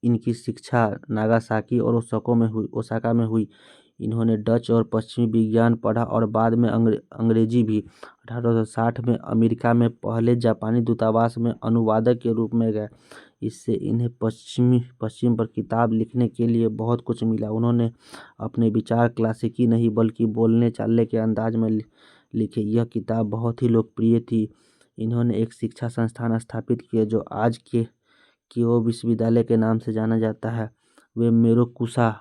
इनकी शिक्षा नागासाकी और ओसाका में हुई। इन्होंने डच और पश्चिमी विज्ञान पढ़ा और बाद में अंग्रेजी भी। 1860 में अमेरिका में पहले जापानी दूतावास में अनुवादक के रूप में गए। इससे इन्हें पश्चिम पर किताब लिखने के लिए बहुत कुछ मिला। उन्होंने अपने विचार क्लासिकी नहीं बल्कि बोलने चालने के अंदाज में लिखे। यह किताब बहुत ही लोकप्रिय थी। इन्होंने एक शिक्षा संस्थान स्थापित किया जो आज के क्यो विश्वविद्यालय के नाम से जाना जाता है। वे मेरोकुसा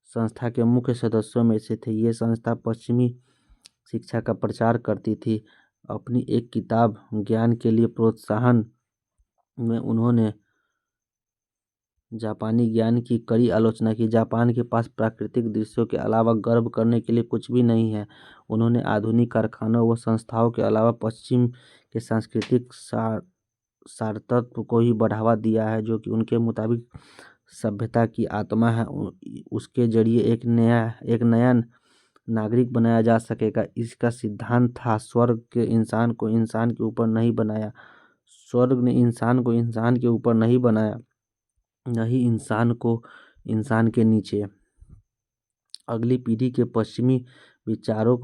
संस्था के मुख्य सदस्यों में से थे। ये संस्था पश्चिमी शिक्षा का प्रचार करती थी। अपनी एक किताब ज्ञान के लिए प्रोत्साहन में उन्होंने जापानी ज्ञान की कड़ी आलोचना की। जापान के पास प्राकृतिक दृश्यों के अलावा गर्व करने के लिए कुछ भी नहीं है। उन्होंने आधुनिक कारखानों व संस्थाओं के अलावा पश्चिम के सांस्कृतिक सारतत्व को ही बढ़ावा दिया है, जो कि उनके मुताबिक सभ्यता की आत्मा है। उसके जरिए एक नया नागरिक बनाया जा सकेगा। इसका सिद्धांत था, स्वर्ग के इंसान को इंसान के ऊपर नहीं बनाया, स्वर्ग ने इंसान को इंसान के ऊपर नहीं बनाया, नहीं इंसान को इंसान के नीचे। अगली पीढ़ी ने पश्चिमी विचारों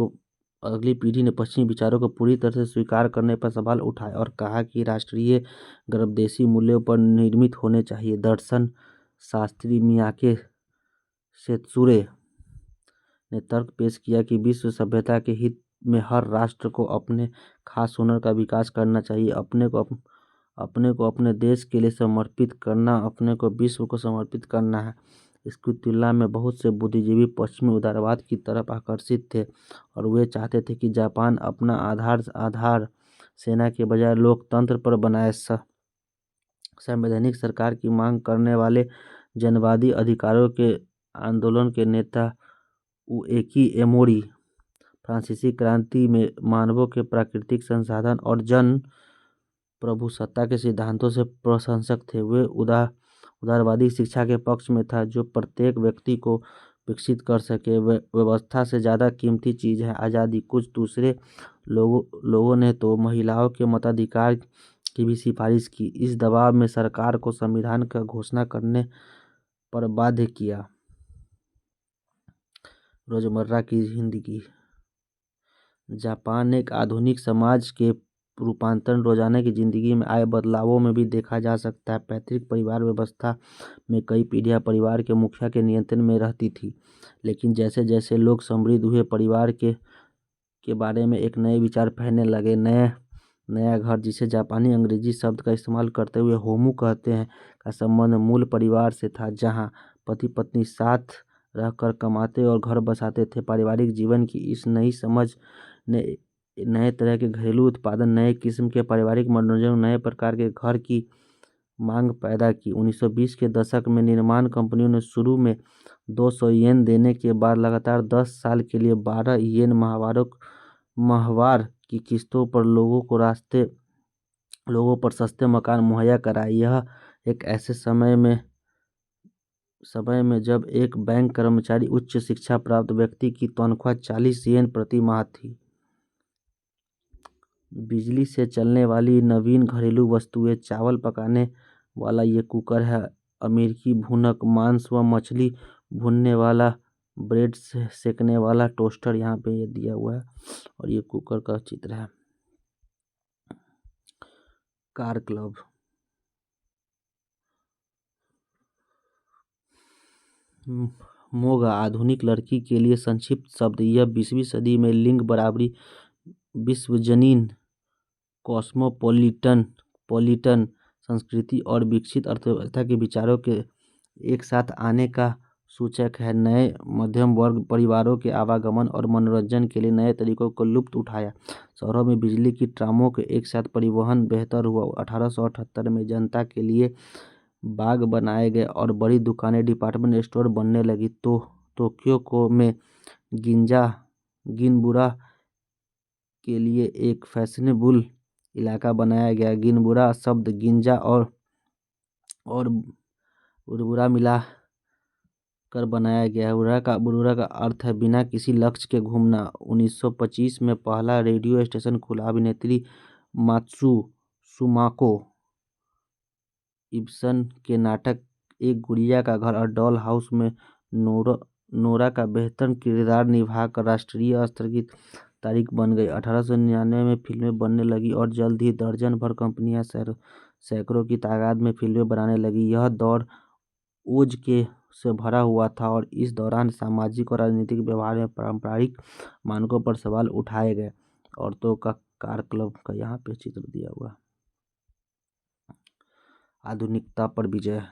को पूरी तरह से स्वीकार करने पर सवाल उठाए और कहा कि राष्ट्रीय गर्भ देशी मूल्यों पर निर्मित होने चाहिए। दर्शन शास्त्री मियाके सेत्सुरे ने तर्क पेश किया कि विश्व सभ्यता के हित में हर राष्ट्र को अपने खास हुनर का विकास करना चाहिए। अपने को अपने देश के लिए समर्पित करना, अपने को विश्व को समर्पित करना है। इसकी तुलना में बहुत से बुद्धिजीवी पश्चिमी उदारवाद की तरफ आकर्षित थे और वे चाहते थे कि जापान अपना आधार सेना के बजाय लोकतंत्र पर बनाए। संवैधानिक सरकार की मांग करने वाले जनवादी अधिकारों के आंदोलन के नेता उएकी एमोरी फ्रांसीसी क्रांति में मानवों के प्राकृतिक संसाधन और जन प्रभुसत्ता के सिद्धांतों से प्रशंसक थे। वे उदारवादी शिक्षा के पक्ष में था, जो प्रत्येक व्यक्ति को विकसित कर सके। व्यवस्था से ज़्यादा कीमती चीज़ है आज़ादी। कुछ दूसरे लोगों ने तो महिलाओं के मताधिकार की भी सिफारिश की। इस दबाव में सरकार को संविधान का घोषणा करने पर बाध्य किया। रोजमर्रा की जिंदगी। जापान एक आधुनिक समाज के रूपांतरण रोजाना की जिंदगी में आए बदलावों में भी देखा जा सकता है। पैतृक परिवार व्यवस्था में कई पीढ़ियां परिवार के मुखिया के नियंत्रण में रहती थी, लेकिन जैसे जैसे लोग समृद्ध हुए, परिवार के बारे में एक नए विचार फैलने लगे। नया घर, जिसे जापानी अंग्रेजी शब्द का इस्तेमाल करते हुए होमू कहते हैं, का संबंध मूल परिवार से था, जहां पति पत्नी साथ रहकर कमाते और घर बसाते थे। पारिवारिक जीवन की इस नई समझ ने नए तरह के घरेलू उत्पादन, नए किस्म के पारिवारिक मनोरंजन, नए प्रकार के घर की मांग पैदा की। 1920 के दशक में निर्माण कंपनियों ने शुरू में 200 येन देने के बाद लगातार 10 साल के लिए 12 येन माहवार की किस्तों पर लोगों पर सस्ते मकान मुहैया कराए। यह एक ऐसे समय में जब एक बैंक कर्मचारी उच्च शिक्षा प्राप्त व्यक्ति की तनख्वाह 40 येन प्रति माह थी। बिजली से चलने वाली नवीन घरेलू वस्तुएं। चावल पकाने वाला ये कुकर है। अमेरिकी भुनक, मांस व मछली भूनने वाला, ब्रेड सेकने वाला टोस्टर यहाँ पे ये दिया हुआ है और ये कुकर का चित्र है। Car club. मोगा आधुनिक लड़की के लिए संक्षिप्त शब्द। यह 20वीं सदी में लिंग बराबरी, विश्वजनीन, कॉस्मोपॉलिटन संस्कृति और विकसित अर्थव्यवस्था के विचारों के एक साथ आने का सूचक है। नए मध्यम वर्ग परिवारों के आवागमन और मनोरंजन के लिए नए तरीकों को लुत्फ उठाया। शहरों में बिजली की ट्रामों के एक साथ परिवहन बेहतर हुआ। 1878 में जनता के लिए बाग बनाए गए और बड़ी दुकानें, डिपार्टमेंट स्टोर बनने लगी। तो टोक्यो में गिनबुरा के लिए एक फैशनेबल इलाका बनाया गया। गिनबुरा शब्द गिंजा और बुरा मिला कर बनाया गया है। बुरुरा का अर्थ है बिना किसी लक्ष्य के घूमना। 1925 में पहला रेडियो स्टेशन खुला। अभिनेत्री मात्सुमाको इब्सन के नाटक एक गुड़िया का घर और डॉल हाउस में नोरा का बेहतर किरदार निभाकर राष्ट्रीय स्तर की तारीख बन गई। 1899 में फिल्में बनने लगी और जल्द ही दर्जन भर कंपनियां सैकड़ों की तादाद में फिल्में बनाने लगी। यह दौर ओज से भरा हुआ था और इस दौरान सामाजिक और राजनीतिक व्यवहार में पारंपरिक मानकों पर सवाल उठाए गए। औरतों का कार क्लब का यहाँ पे चित्र दिया हुआ। आधुनिकता पर विजय।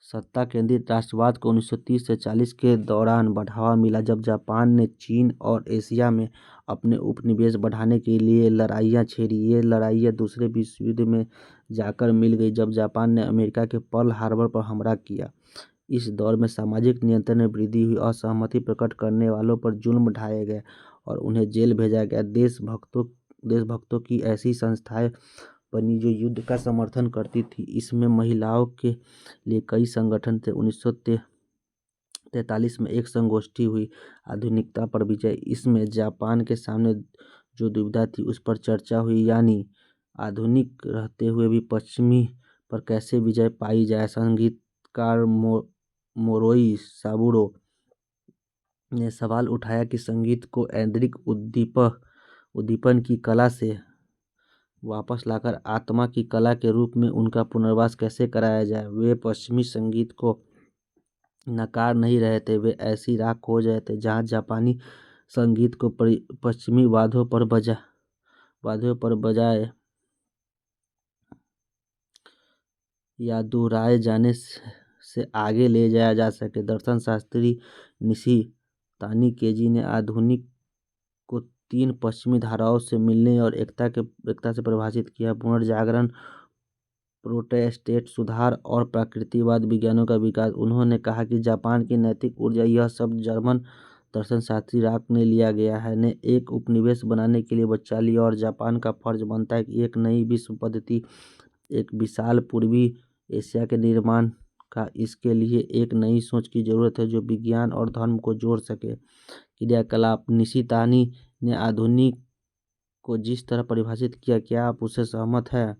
सत्ता केंद्रित राष्ट्रवाद को 1930 से 40 के दौरान बढ़ावा मिला, जब जापान ने चीन और एशिया में अपने उपनिवेश बढ़ाने के लिए लड़ाइयाँ छेड़ी। ये लड़ाइयाँ दूसरे विश्व युद्ध में जाकर मिल गई, जब जापान ने अमेरिका के पर्ल हार्बर पर हमला किया। इस दौर में सामाजिक नियंत्रण में वृद्धि हुई। असहमति प्रकट करने वालों पर जुल्म ढाए गए और उन्हें जेल भेजा गया। देशभक्तों की ऐसी संस्थाएं बनी जो युद्ध का समर्थन करती थी। इसमें महिलाओं के लिए कई संगठन थे। 1943 में एक संगोष्ठी हुई, आधुनिकता पर विजय। इसमें जापान के सामने जो दुविधा थी उस पर चर्चा हुई, यानी आधुनिक रहते हुए भी पश्चिमी पर कैसे विजय पाई जाए। संगीतकार मोरोई साबुरो ने सवाल उठाया कि संगीत को ऐन्द्रिक उद्दीपन की कला से वापस लाकर आत्मा की कला के रूप में उनका पुनर्वास कैसे कराया जाए। वे पश्चिमी संगीत को नकार नहीं रहे थे, वे ऐसी राह खोज रहे थे जहां जापानी संगीत को पश्चिमी वाद्यों पर बजाए या दोहराए जाने से आगे ले जाया जा सके। दर्शन शास्त्री निशी तानीकेजी ने आधुनिक को 3 पश्चिमी धाराओं से मिलने और एकता से परिभाषित किया: पुनर्जागरण, प्रोटेस्टेंट सुधार और प्रकृतिवाद विज्ञानों का विकास। उन्होंने कहा कि जापान की नैतिक ऊर्जा, यह शब्द जर्मन दर्शनशास्त्री राक ने लिया गया है, ने एक उपनिवेश बनाने के लिए बचा लिया और जापान का फर्ज बनता है कि एक नई विश्व पद्धति, एक विशाल पूर्वी एशिया के निर्माण का। इसके लिए एक नई सोच की जरूरत है जो विज्ञान और धर्म को जोड़ सके। क्रियाकलाप। निशितानी ने आधुनिक को जिस तरह परिभाषित किया, क्या आप उससे सहमत हैं?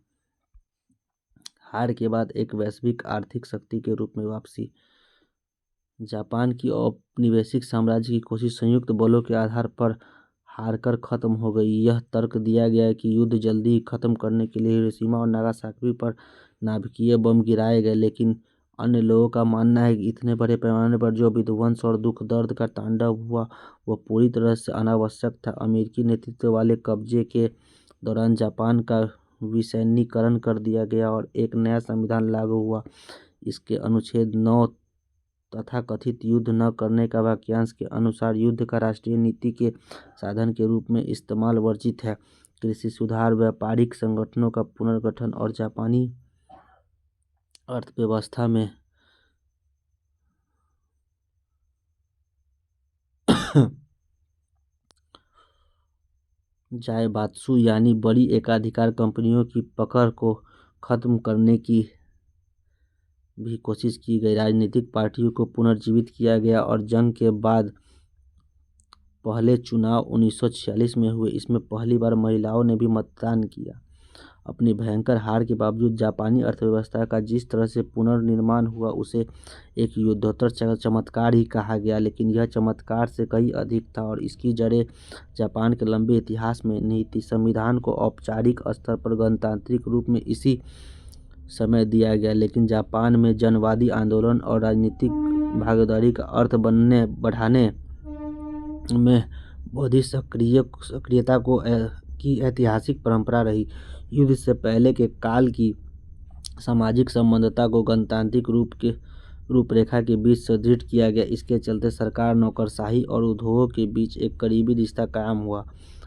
हार के बाद एक वैश्विक आर्थिक शक्ति के रूप में वापसी। जापान की औपनिवेशिक साम्राज्य की कोशिश संयुक्त बलों के आधार पर हारकर खत्म हो गई। यह तर्क दिया गया कि युद्ध जल्दी ही खत्म करने के लिए हिरोशिमा और नागासाकी पर नाभिकीय बम गिराए गए, लेकिन अन्य लोगों का मानना है कि इतने बड़े पैमाने पर जो विध्वंस और दुख दर्द का तांडव हुआ वह पूरी तरह से अनावश्यक था। अमेरिकी नेतृत्व वाले कब्जे के दौरान जापान का विसैन्यीकरण कर दिया गया और एक नया संविधान लागू हुआ। इसके अनुच्छेद 9 तथा कथित युद्ध न करने का वाक्यांश के अनुसार युद्ध का राष्ट्रीय नीति के साधन के रूप में इस्तेमाल वर्जित है। कृषि सुधार, व्यापारिक संगठनों का पुनर्गठन और जापानी अर्थव्यवस्था में जायबात्सु यानी बड़ी एकाधिकार कंपनियों की पकड़ को खत्म करने की भी कोशिश की गई। राजनीतिक पार्टियों को पुनर्जीवित किया गया और जंग के बाद पहले चुनाव 1946 में हुए। इसमें पहली बार महिलाओं ने भी मतदान किया। अपनी भयंकर हार के बावजूद जापानी अर्थव्यवस्था का जिस तरह से पुनर्निर्माण हुआ उसे एक युद्धोत्तर चमत्कार ही कहा गया, लेकिन यह चमत्कार से कहीं अधिक था और इसकी जड़ें जापान के लंबे इतिहास में निहित थी। संविधान को औपचारिक स्तर पर गणतांत्रिक रूप में इसी समय दिया गया, लेकिन जापान में जनवादी आंदोलन और राजनीतिक भागीदारी का अर्थ बढ़ाने में बौद्धिक सक्रियता की ऐतिहासिक परंपरा रही। युद्ध से पहले के काल की सामाजिक संबद्धता को गणतांत्रिक रूपरेखा के बीच सुदृढ़ किया गया। इसके चलते सरकार, नौकरशाही और उद्योगों के बीच एक करीबी रिश्ता कायम हुआ।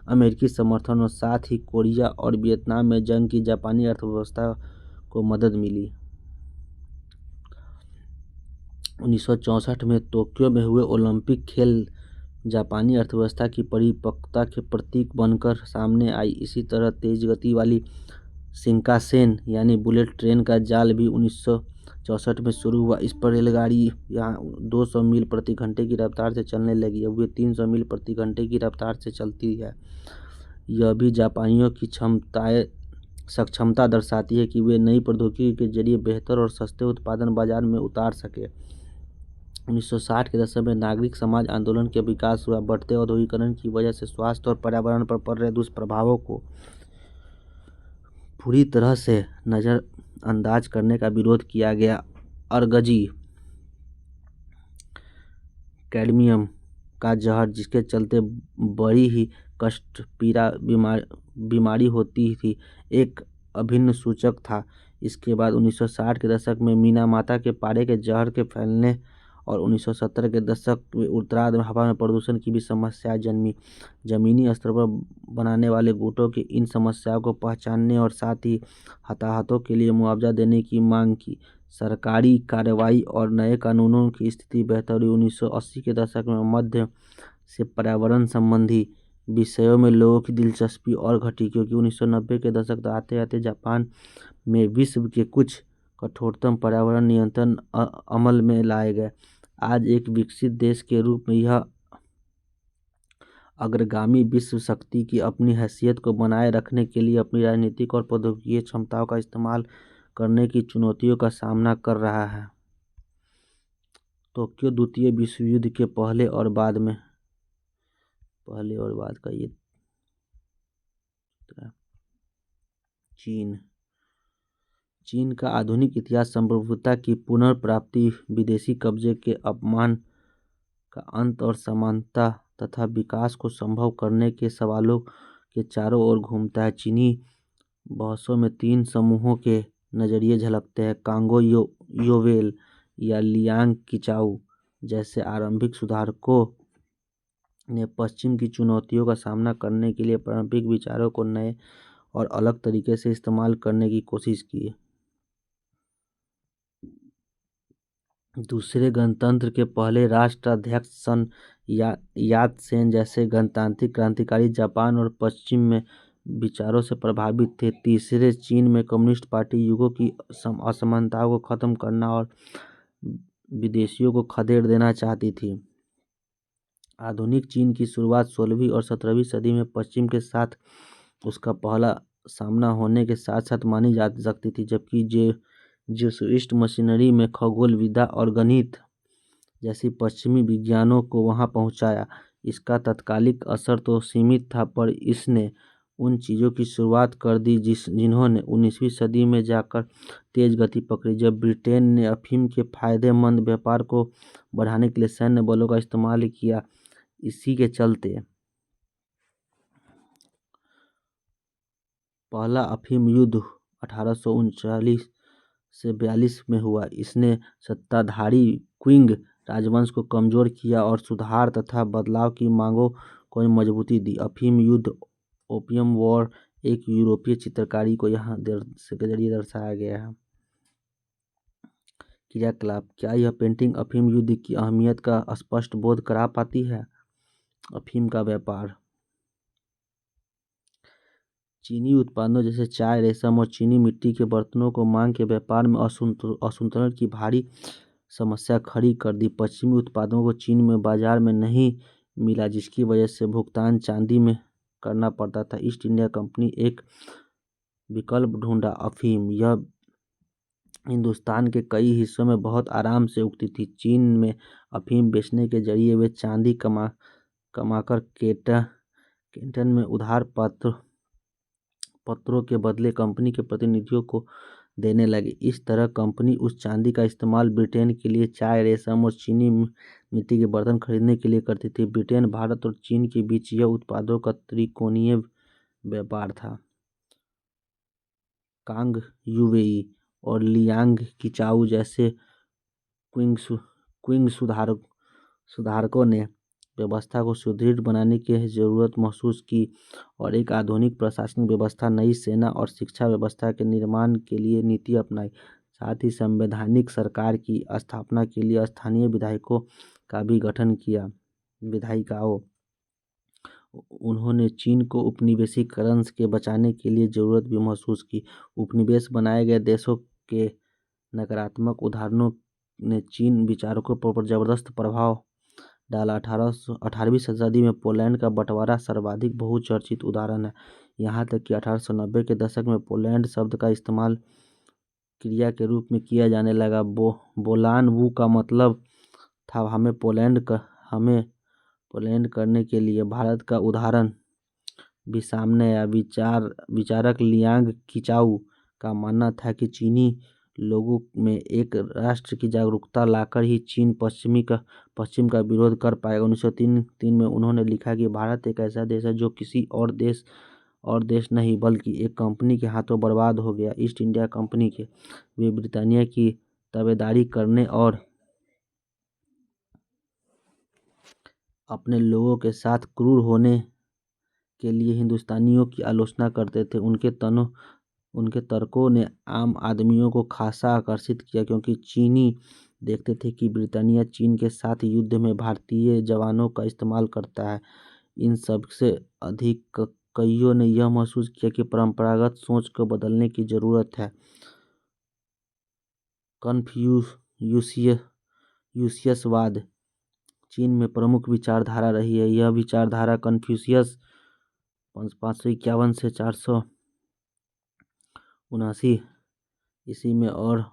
अमेरिकी समर्थन और साथ ही कोरिया और वियतनाम में जंग की जापानी अर्थव्यवस्था को मदद मिली। 1964 में टोक्यो में हुए ओलंपिक खेल जापानी अर्थव्यवस्था की परिपक्वता के प्रतीक बनकर सामने आई। इसी तरह तेज गति वाली शिंकानसेन यानी बुलेट ट्रेन का जाल भी 1964 में शुरू हुआ। इस पर रेलगाड़ी यहाँ 200 मील प्रति घंटे की रफ्तार से चलने लगी। अब वे 300 मील प्रति घंटे की रफ्तार से चलती है। यह भी जापानियों की सक्षमता दर्शाती है कि वे नई प्रौद्योगिकी के जरिए बेहतर और सस्ते उत्पादन बाजार में उतार सके। 1960 के दशक में नागरिक समाज आंदोलन के विकास हुआ। बढ़ते औद्योगिकरण की वजह से स्वास्थ्य और पर्यावरण पर पड़ रहे दुष्प्रभावों को पूरी तरह से नज़रअंदाज करने का विरोध किया गया। अर्गजी कैडमियम का जहर, जिसके चलते बड़ी ही कष्ट पीड़ा बीमारी होती थी, एक अभिन्न सूचक था। इसके बाद 1960 के दशक में मीनामाता के पारे के जहर के फैलने और 1970 के दशक में उत्तरार्ध में हवा में प्रदूषण की भी समस्या जन्मी। जमीनी स्तर पर बनाने वाले गुटों की इन समस्याओं को पहचानने और साथ ही हताहतों के लिए मुआवजा देने की मांग की। सरकारी कार्रवाई और नए कानूनों की स्थिति बेहतर हुई। 1980 के दशक में मध्य से पर्यावरण संबंधी विषयों में लोगों की दिलचस्पी और घटी, क्योंकि 1990 के दशक आते आते जापान में विश्व के कुछ कठोरतम पर्यावरण नियंत्रण अमल में लाए गए। आज एक विकसित देश के रूप में यह अग्रगामी विश्व शक्ति की अपनी हैसियत को बनाए रखने के लिए अपनी राजनीतिक और प्रौद्योगिकी क्षमताओं का इस्तेमाल करने की चुनौतियों का सामना कर रहा है। टोक्यो द्वितीय विश्व युद्ध के पहले और बाद का ये चीन का आधुनिक इतिहास संप्रभुता की पुनर्प्राप्ति, विदेशी कब्जे के अपमान का अंत और समानता तथा विकास को संभव करने के सवालों के चारों ओर घूमता है। चीनी बहसों में 3 समूहों के नजरिए झलकते हैं। कांगो योवेल या लियांग किचाऊ जैसे आरंभिक सुधारकों ने पश्चिम की चुनौतियों का सामना करने के लिए पारंपरिक विचारों को नए और अलग तरीके से इस्तेमाल करने की कोशिश की। दूसरे गणतंत्र के पहले राष्ट्राध्यक्ष सन यात-सेन जैसे गणतांत्रिक क्रांतिकारी जापान और पश्चिम में विचारों से प्रभावित थे। तीसरे, चीन में कम्युनिस्ट पार्टी युगों की असमानताओं को खत्म करना और विदेशियों को खदेड़ देना चाहती थी। आधुनिक चीन की शुरुआत 16वीं और 17वीं सदी में पश्चिम के साथ उसका पहला सामना होने के साथ साथ मानी जा सकती थी, जबकि जेसुइट मिशनरी में खगोल विद्या और गणित जैसी पश्चिमी विज्ञानों को वहां पहुंचाया। इसका तात्कालिक असर तो सीमित था, पर इसने उन चीज़ों की शुरुआत कर दी जिन्होंने 19वीं सदी में जाकर तेज गति पकड़ी, जब ब्रिटेन ने अफीम के फायदेमंद व्यापार को बढ़ाने के लिए सैन्य बलों का इस्तेमाल किया। इसी के चलते पहला अफीम युद्ध 1839 से 42 में हुआ। इसने सत्ताधारी क्विंग राजवंश को कमजोर किया और सुधार तथा बदलाव की मांगों को मजबूती दी। अफीम युद्ध, ओपियम वॉर, एक यूरोपीय चित्रकारी को यहाँ के जरिए दर्शाया गया है। क्रियाकलाप: क्या यह पेंटिंग अफीम युद्ध की अहमियत का स्पष्ट बोध करा पाती है? अफीम का व्यापार: चीनी उत्पादों जैसे चाय, रेशम और चीनी मिट्टी के बर्तनों को मांग के व्यापार में असंतुलन की भारी समस्या खड़ी कर दी। पश्चिमी उत्पादों को चीन में बाजार में नहीं मिला, जिसकी वजह से भुगतान चांदी में करना पड़ता था। ईस्ट इंडिया कंपनी एक विकल्प ढूंढा। अफीम: यह हिंदुस्तान के कई हिस्सों में बहुत आराम से उगती थी। चीन में अफीम बेचने के जरिए वे चांदी कमाकर केंटन में उधार पत्रों के बदले कंपनी के प्रतिनिधियों को देने लगे। इस तरह कंपनी उस चांदी का इस्तेमाल ब्रिटेन के लिए चाय, रेशम और चीनी मिट्टी के बर्तन खरीदने के लिए करती थी। ब्रिटेन, भारत और चीन के बीच यह उत्पादों का त्रिकोणीय व्यापार था। कांग यूवेई और लियांग किचाऊ जैसे क्विंग सुधारकों ने व्यवस्था को सुदृढ़ बनाने की जरूरत महसूस की और एक आधुनिक प्रशासनिक व्यवस्था, नई सेना और शिक्षा व्यवस्था के निर्माण के लिए नीति अपनाई। साथ ही संवैधानिक सरकार की स्थापना के लिए स्थानीय विधायकों का भी गठन किया। विधायिकाओं: उन्होंने चीन को उपनिवेशीकरण के बचाने के लिए जरूरत भी महसूस की। उपनिवेश बनाए गए देशों के नकारात्मक उदाहरणों ने चीन विचारकों पर जबरदस्त प्रभाव डाला। 18वीं सदी में पोलैंड का बंटवारा सर्वाधिक बहुचर्चित उदाहरण है। यहाँ तक कि 1890 के दशक में पोलैंड शब्द का इस्तेमाल क्रिया के रूप में किया जाने लगा। बोलान वू का मतलब था हमें पोलैंड करने के लिए। भारत का उदाहरण भी सामने आया। विचारक लियांग किचाऊ का मानना था कि चीनी लोगों में एक राष्ट्र की जागरूकता लाकर ही चीन पश्चिम का विरोध कर पाएगा। 1903 में उन्होंने लिखा कि भारत एक ऐसा देश है जो किसी और देश नहीं बल्कि एक कंपनी के हाथों बर्बाद हो गया, ईस्ट इंडिया कंपनी के। वे ब्रिटानिया की ताबेदारी करने और अपने लोगों के साथ क्रूर होने के लिए हिंदुस्तानियों की आलोचना करते थे। उनके तर्कों ने आम आदमियों को खासा आकर्षित किया, क्योंकि चीनी देखते थे कि ब्रिटानिया चीन के साथ युद्ध में भारतीय जवानों का इस्तेमाल करता है। इन सबसे अधिक कईयों ने यह महसूस किया कि परंपरागत सोच को बदलने की जरूरत है। कन्फ्यूशियसवाद चीन में प्रमुख विचारधारा रही है। यह विचारधारा कन्फ्यूशियस 551 से 479 ईस्वी में और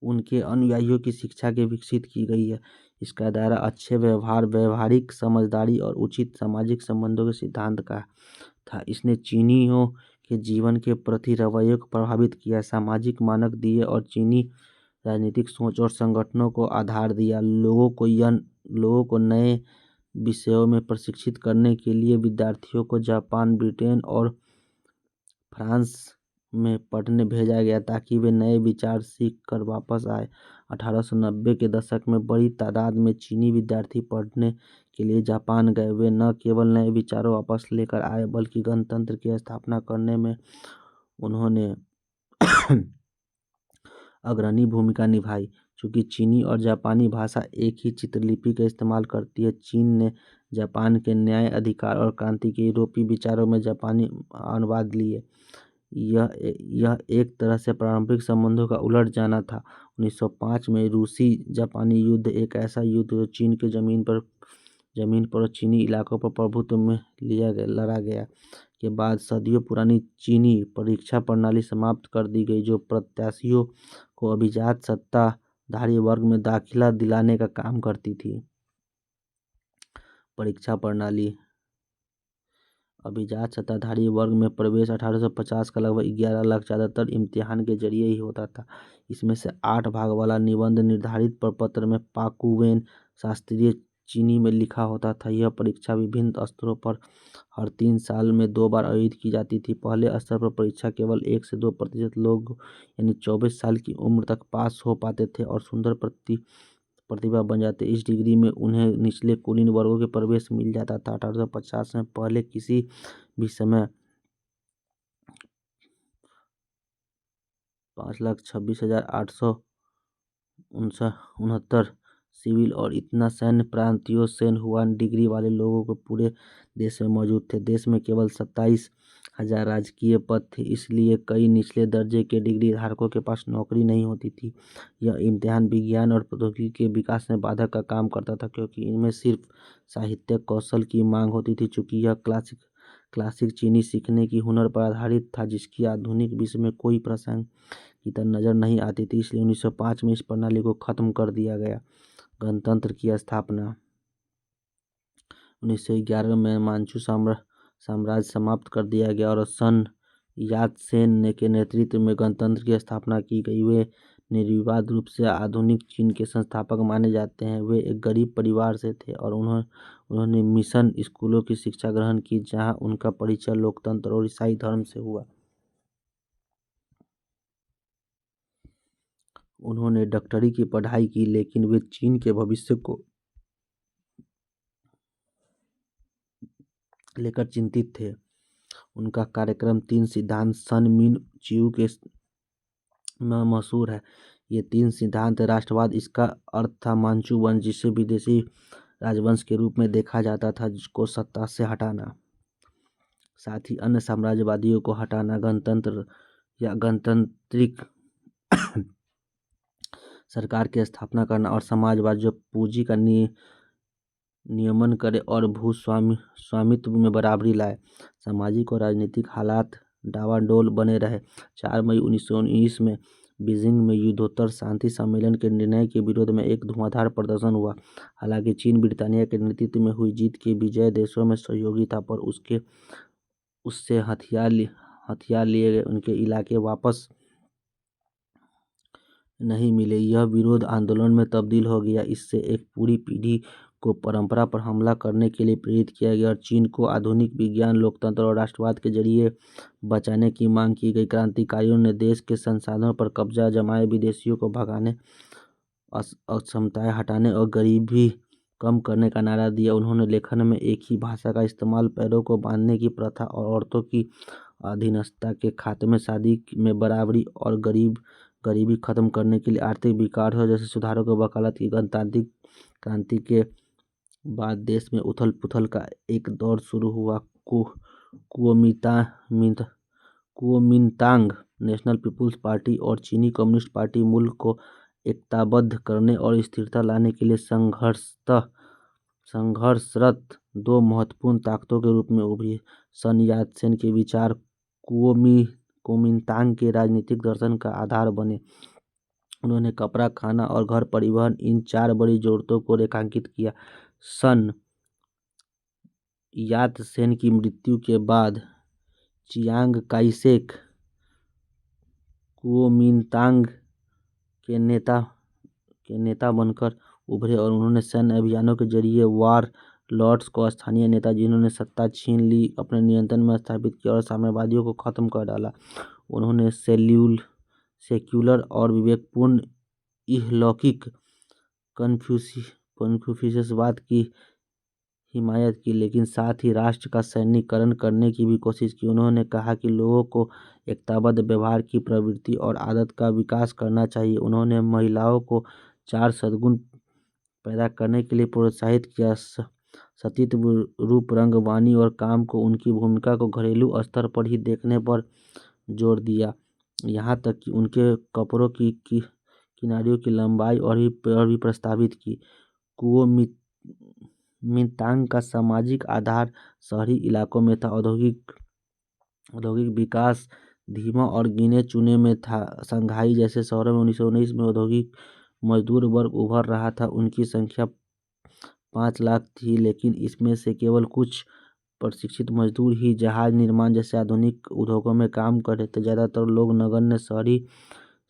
उनके अनुयायियों की शिक्षा के विकसित की गई है। इसका दायरा अच्छे व्यवहार, व्यवहारिक समझदारी और उचित सामाजिक संबंधों के सिद्धांत का था। इसने चीनियों के जीवन के प्रति रवैये को प्रभावित किया, सामाजिक मानक दिए और चीनी राजनीतिक सोच और संगठनों को आधार दिया। लोगों को नए विषयों में प्रशिक्षित करने के लिए विद्यार्थियों को जापान, ब्रिटेन और फ्रांस में पढ़ने भेजा गया ताकि वे नए विचार सीख कर वापस आए। 1890 के दशक में बड़ी तादाद में चीनी विद्यार्थी पढ़ने के लिए जापान गए। वे न केवल नए विचारों वापस लेकर आए बल्कि गणतंत्र की स्थापना करने में उन्होंने अग्रणी भूमिका निभाई। चूँकि चीनी और जापानी भाषा एक ही चित्रलिपि का इस्तेमाल करती है, चीन ने जापान के न्याय, अधिकार और क्रांति के यूरोपीय विचारों में जापानी अनुवाद लिए। यह एक तरह से पारंपरिक संबंधों का उलट जाना था। 1905 में रूसी-जापानी युद्ध एक ऐसा युद्ध जो चीन के ज़मीन पर और चीनी इलाकों पर प्रभुत्व में लड़ा गया के बाद सदियों पुरानी चीनी परीक्षा प्रणाली समाप्त कर दी गई, जो प्रत्याशियों को अभिजात सत्ताधारी वर्ग में दाखिला दिलाने का काम करती थी। परीक्षा प्रणाली अभिजात सत्ताधारी वर्ग में प्रवेश 1850 का लगभग 11 लाख ज़्यादातर इम्तिहान के जरिए ही होता था। इसमें से 8 भाग वाला निबंध निर्धारित प्रपत्र में पाकुवेन शास्त्रीय चीनी में लिखा होता था। यह परीक्षा विभिन्न स्तरों पर हर 3 साल में 2 बार आयोजित की जाती थी। पहले स्तर पर परीक्षा केवल 1 से 2% लोग यानी 24 साल की उम्र तक पास हो पाते थे और सुंदर प्रतिभा बन जाते। इस डिग्री में उन्हें निचले कुलीन वर्गों के प्रवेश मिल जाता था। 1850 में पहले किसी भी समय 5,26,869 सिविल और इतना सैन्य प्रांतीय सेन हुआन डिग्री वाले लोगों को पूरे देश में मौजूद थे। देश में केवल 27,000 राजकीय पद थे, इसलिए कई निचले दर्जे के डिग्री धारकों के पास नौकरी नहीं होती थी। यह इम्तिहान विज्ञान और प्रौद्योगिकी के विकास में बाधक का काम करता था, क्योंकि इनमें सिर्फ साहित्यिक कौशल की मांग होती थी। चूँकि यह क्लासिक चीनी सीखने की हुनर पर आधारित था, जिसकी आधुनिक विश्व में कोई प्रासंगिकता नजर नहीं आती थी, इसलिए 1905 में इस प्रणाली को खत्म कर दिया गया। गणतंत्र की स्थापना 1911 में मांचू साम्राज्य समाप्त कर दिया गया और सन यात-सेन के नेतृत्व में गणतंत्र की स्थापना की गई। वे निर्विवाद रूप से आधुनिक चीन के संस्थापक माने जाते हैं। वे एक गरीब परिवार से थे और उन्होंने मिशन स्कूलों की शिक्षा ग्रहण की, जहां उनका परिचय लोकतंत्र और ईसाई धर्म से हुआ। उन्होंने डॉक्टरी की पढ़ाई की, लेकिन वे चीन के भविष्य को लेकर चिंतित थे। उनका कार्यक्रम 3 सिद्धांत सन मिन चिऊ के में मशहूर है। ये 3 सिद्धांत राष्ट्रवाद, इसका अर्थ था मांचू वंश, जिसे विदेशी राजवंश के रूप में देखा जाता था, जिसको सत्ता से हटाना, साथ ही अन्य साम्राज्यवादियों को हटाना, गणतंत्र या गणतांत्रिक सरकार की स्थापना करना, और समाजवाद जो पूंजी का नियमन करे और भूस्वामित्व में बराबरी लाए। सामाजिक और राजनीतिक हालात डावाडोल बने रहे। 4 मई 1919 में बीजिंग में युद्धोत्तर शांति सम्मेलन के निर्णय के विरोध में एक धुआंधार प्रदर्शन हुआ। हालांकि चीन ब्रिटानिया के नेतृत्व में हुई जीत के विजय देशों में सहयोगी था, पर उससे हथियार लिए गए उनके इलाके वापस नहीं मिले। यह विरोध आंदोलन में तब्दील हो गया। इससे एक पूरी पीढ़ी को परंपरा पर हमला करने के लिए प्रेरित किया गया और चीन को आधुनिक विज्ञान, लोकतंत्र और राष्ट्रवाद के जरिए बचाने की मांग की गई। क्रांतिकारियों ने देश के संसाधनों पर कब्जा जमाए, विदेशियों को भगाने, अक्षमताएं हटाने और गरीबी कम करने का नारा दिया। उन्होंने लेखन में एक ही भाषा का इस्तेमाल, पैरों को बांधने की प्रथा और औरतों की अधीनता के खात्मे, शादी में बराबरी और गरीबी खत्म करने के लिए आर्थिक विकास और जैसे सुधारों को वकालत की। गणतांत्रिक क्रांति के बाद देश में उथल पुथल का एक दौर शुरू हुआ। कुओमिंतांग नेशनल पीपुल्स पार्टी और चीनी कम्युनिस्ट पार्टी मुल्क को एकताबद्ध करने और स्थिरता लाने के लिए संघर्षरत 2 महत्वपूर्ण ताकतों के रूप में उभरी। सन यात-सेन के विचार कुओमिंतांग के राजनीतिक दर्शन का आधार बने। उन्होंने कपड़ा, खाना और घर परिवहन, इन 4 बड़ी जरूरतों को रेखांकित किया। सन यात-सेन की मृत्यु के बाद चियांग काई-शेक कुओमिंतांग के नेता बनकर उभरे और उन्होंने सैन्य अभियानों के जरिए वार लॉर्ड्स को स्थानीय नेता जिन्होंने सत्ता छीन ली, अपने नियंत्रण में स्थापित किया और साम्यवादियों को खत्म कर डाला। उन्होंने सेक्युलर और विवेकपूर्ण इहलौकिक कन्फ्यूशियसवाद की हिमायत की, लेकिन साथ ही राष्ट्र का सैन्यीकरण करने की भी कोशिश की। उन्होंने कहा कि लोगों को एकताबद्ध व्यवहार की प्रवृत्ति और आदत का विकास करना चाहिए। उन्होंने महिलाओं को 4 सद्गुण पैदा करने के लिए प्रोत्साहित किया। सतीत्व, रूप, रंग, वाणी और काम को उनकी भूमिका को घरेलू स्तर पर ही देखने पर जोर दिया। यहाँ तक कि उनके कपड़ों की किनारियों की लंबाई और भी प्रस्तावित की। कुओमिंतांग का सामाजिक आधार शहरी इलाकों में था। औद्योगिक विकास धीमा और गिने चुने में था। शंघाई जैसे शहरों में 1919 में औद्योगिक मजदूर वर्ग उभर रहा था। उनकी संख्या 5 लाख थी, लेकिन इसमें से केवल कुछ प्रशिक्षित मजदूर ही जहाज निर्माण जैसे आधुनिक उद्योगों में काम कर रहे थे। ज़्यादातर लोग नगण्य शहरी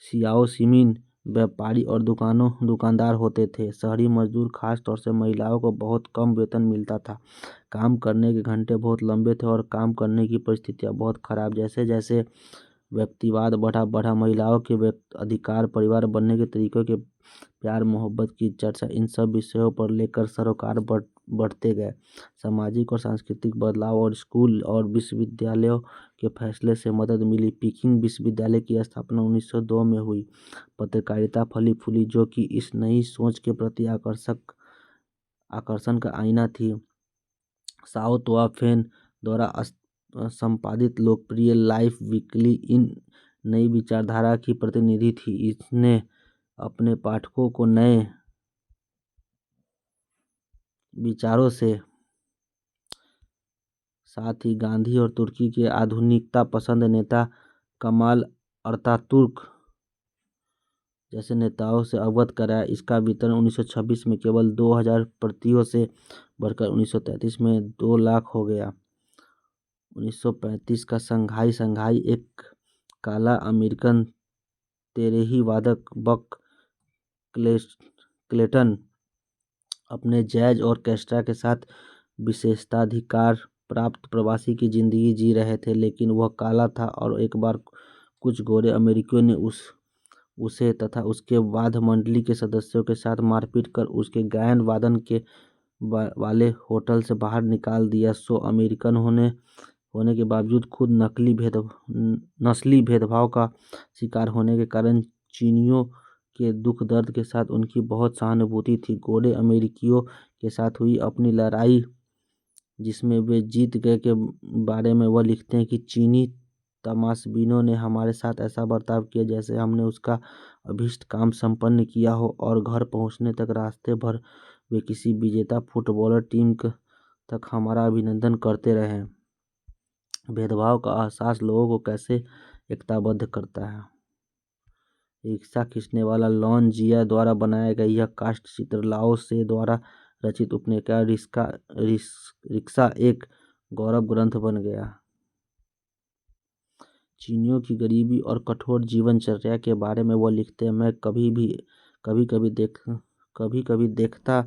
सियाओ सिमिन व्यापारी और दुकानदार होते थे। शहरी मजदूर खास तौर से महिलाओं को बहुत कम वेतन मिलता था। काम करने के घंटे बहुत लंबे थे और काम करने की परिस्थितियां बहुत खराब। जैसे जैसे व्यक्तिवाद बढ़ा महिलाओं के अधिकार, परिवार बनने के तरीकों के प्यार मोहब्बत की चर्चा, इन सब विषयों पर लेकर सरोकार बढ़ते गए। सामाजिक और सांस्कृतिक बदलाव और स्कूल और विश्वविद्यालयों के फैसले से मदद मिली। पीकिंग विश्वविद्यालय की स्थापना 1902 में हुई। पत्रकारिता फली फूली, जो कि इस नई सोच के प्रति आकर्षण का आईना थी। साओ तोआ फेन द्वारा संपादित लोकप्रिय लाइफ वीकली इन नई विचारधारा की प्रतिनिधि थी। इसने अपने पाठकों को नए विचारों से साथ ही गांधी और तुर्की के आधुनिकता पसंद नेता कमाल अतातुर्क जैसे नेताओं से अवगत कराया। इसका वितरण 1926 में केवल 2000 प्रतियों से बढ़कर 1933 में 2 लाख हो गया। 1935 का संघाई एक काला अमेरिकन तेरेही वादक बक क्लेटन अपने जैज ऑर्केस्ट्रा के साथ विशेषाधिकार प्राप्त प्रवासी की जिंदगी जी रहे थे, लेकिन वह काला था और एक बार कुछ गोरे अमेरिकियों ने उसे तथा उसके वाद्य मंडली के सदस्यों के साथ मारपीट कर उसके गायन वादन के वाले होटल से बाहर निकाल दिया। अमेरिकन होने के बावजूद खुद नस्ली भेदभाव का शिकार होने के कारण चीनियों के दुख दर्द के साथ उनकी बहुत सहानुभूति थी। गोरे अमेरिकियों के साथ हुई अपनी लड़ाई, जिसमें वे जीत गए, के बारे में वह लिखते हैं कि चीनी तमाशबीनों ने हमारे साथ ऐसा बर्ताव किया जैसे हमने उसका अभीष्ट काम संपन्न किया हो, और घर पहुंचने तक रास्ते भर वे किसी विजेता फुटबॉलर टीम तक हमारा अभिनंदन करते रहे। भेदभाव का एहसास लोगों को कैसे एकताबद्ध करता है। रिक्शा खींचने वाला लॉन जिया द्वारा बनाया गया यह काष्ठ चित्र लाओ से द्वारा रचित उपन्यास रिक्शा एक गौरव ग्रंथ बन गया। चीनियों की गरीबी और कठोर जीवनचर्या के बारे में वो लिखते हैं, मैं कभी कभी देखता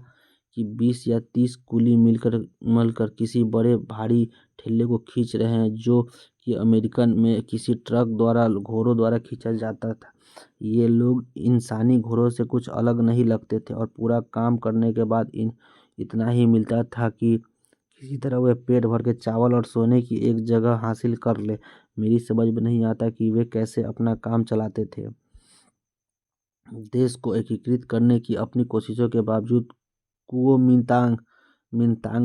कि 20 या 30 कुली मिलकर किसी बड़े भारी ठेले को खींच रहे हैं, जो कि अमेरिकन में किसी ट्रक द्वारा घोड़ों द्वारा खींचा जाता था। ये लोग इंसानी घोड़ों से कुछ अलग नहीं लगते थे और पूरा काम करने के बाद इतना ही मिलता था कि किसी तरह वे पेट भर के चावल और सोने की एक जगह हासिल कर ले। मेरी समझ में नहीं आता कि वे कैसे अपना काम चलाते थे। देश को एकीकृत करने की अपनी कोशिशों के बावजूद कुओमिंतांग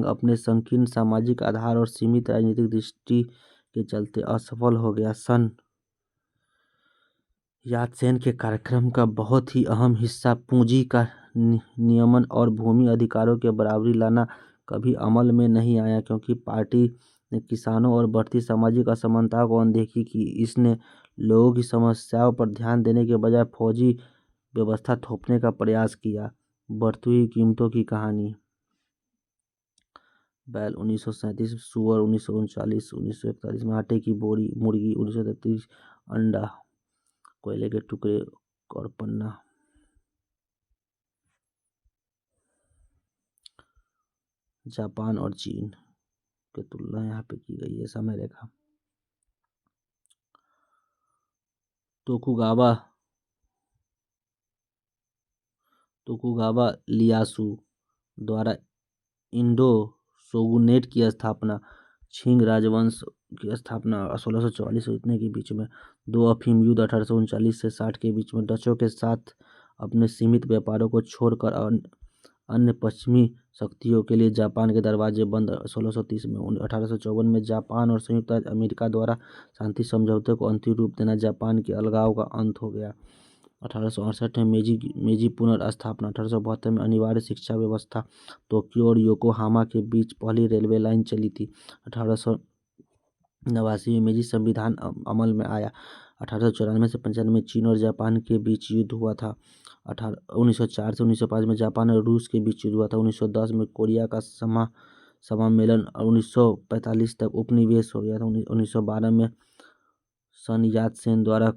अपने संकीर्ण सामाजिक आधार और सीमित राजनीतिक दृष्टि के चलते असफल हो गया। सन यात्सेन के कार्यक्रम का बहुत ही अहम हिस्सा पूंजी का नियमन और भूमि अधिकारों के बराबरी लाना कभी अमल में नहीं आया, क्योंकि पार्टी ने किसानों और बढ़ती सामाजिक असमानता को अनदेखी की। इसने लोगों की समस्याओं पर ध्यान देने के बजाय फौजी व्यवस्था थोपने का प्रयास किया। बढ़ती हुई कीमतों की कहानी। बैल 1937, सुअर 1939, 1941 में आटे की बोरी, मुर्गी 1933, अंडा, कोयले के टुकड़े और पन्ना। जापान और चीन की तुलना यहाँ पे की गई है। समय रेखा। तोकुगावा लियासु द्वारा इंडो शोगुनेट की स्थापना। छिंग राजवंश की स्थापना 1644 से इतने के बीच में। 2 अफीम युद्ध 1839 से 60 के बीच में। डचों के साथ अपने सीमित व्यापारों को छोड़कर अन्य पश्चिमी शक्तियों के लिए जापान के दरवाजे बंद। 1630 में 1854 में जापान और संयुक्त राज्य अमेरिका द्वारा शांति समझौते को अंतिम रूप देना जापान के अलगाव का अंत हो गया। 1868 में मेजी पुनर्स्थापना। 1872 में अनिवार्य शिक्षा व्यवस्था। टोक्यो और योकोहामा के बीच पहली रेलवे लाइन चली थी। 1889 में मेजी संविधान अमल में आया। 1894 से 95 में चीन और जापान के बीच युद्ध हुआ था। 1904 से 1905 में जापान और रूस के बीच युद्ध हुआ था। 1910 में कोरिया का समामेलन और 1945 तक उपनिवेश हो गया था। 1912 में सन यात सेन द्वारा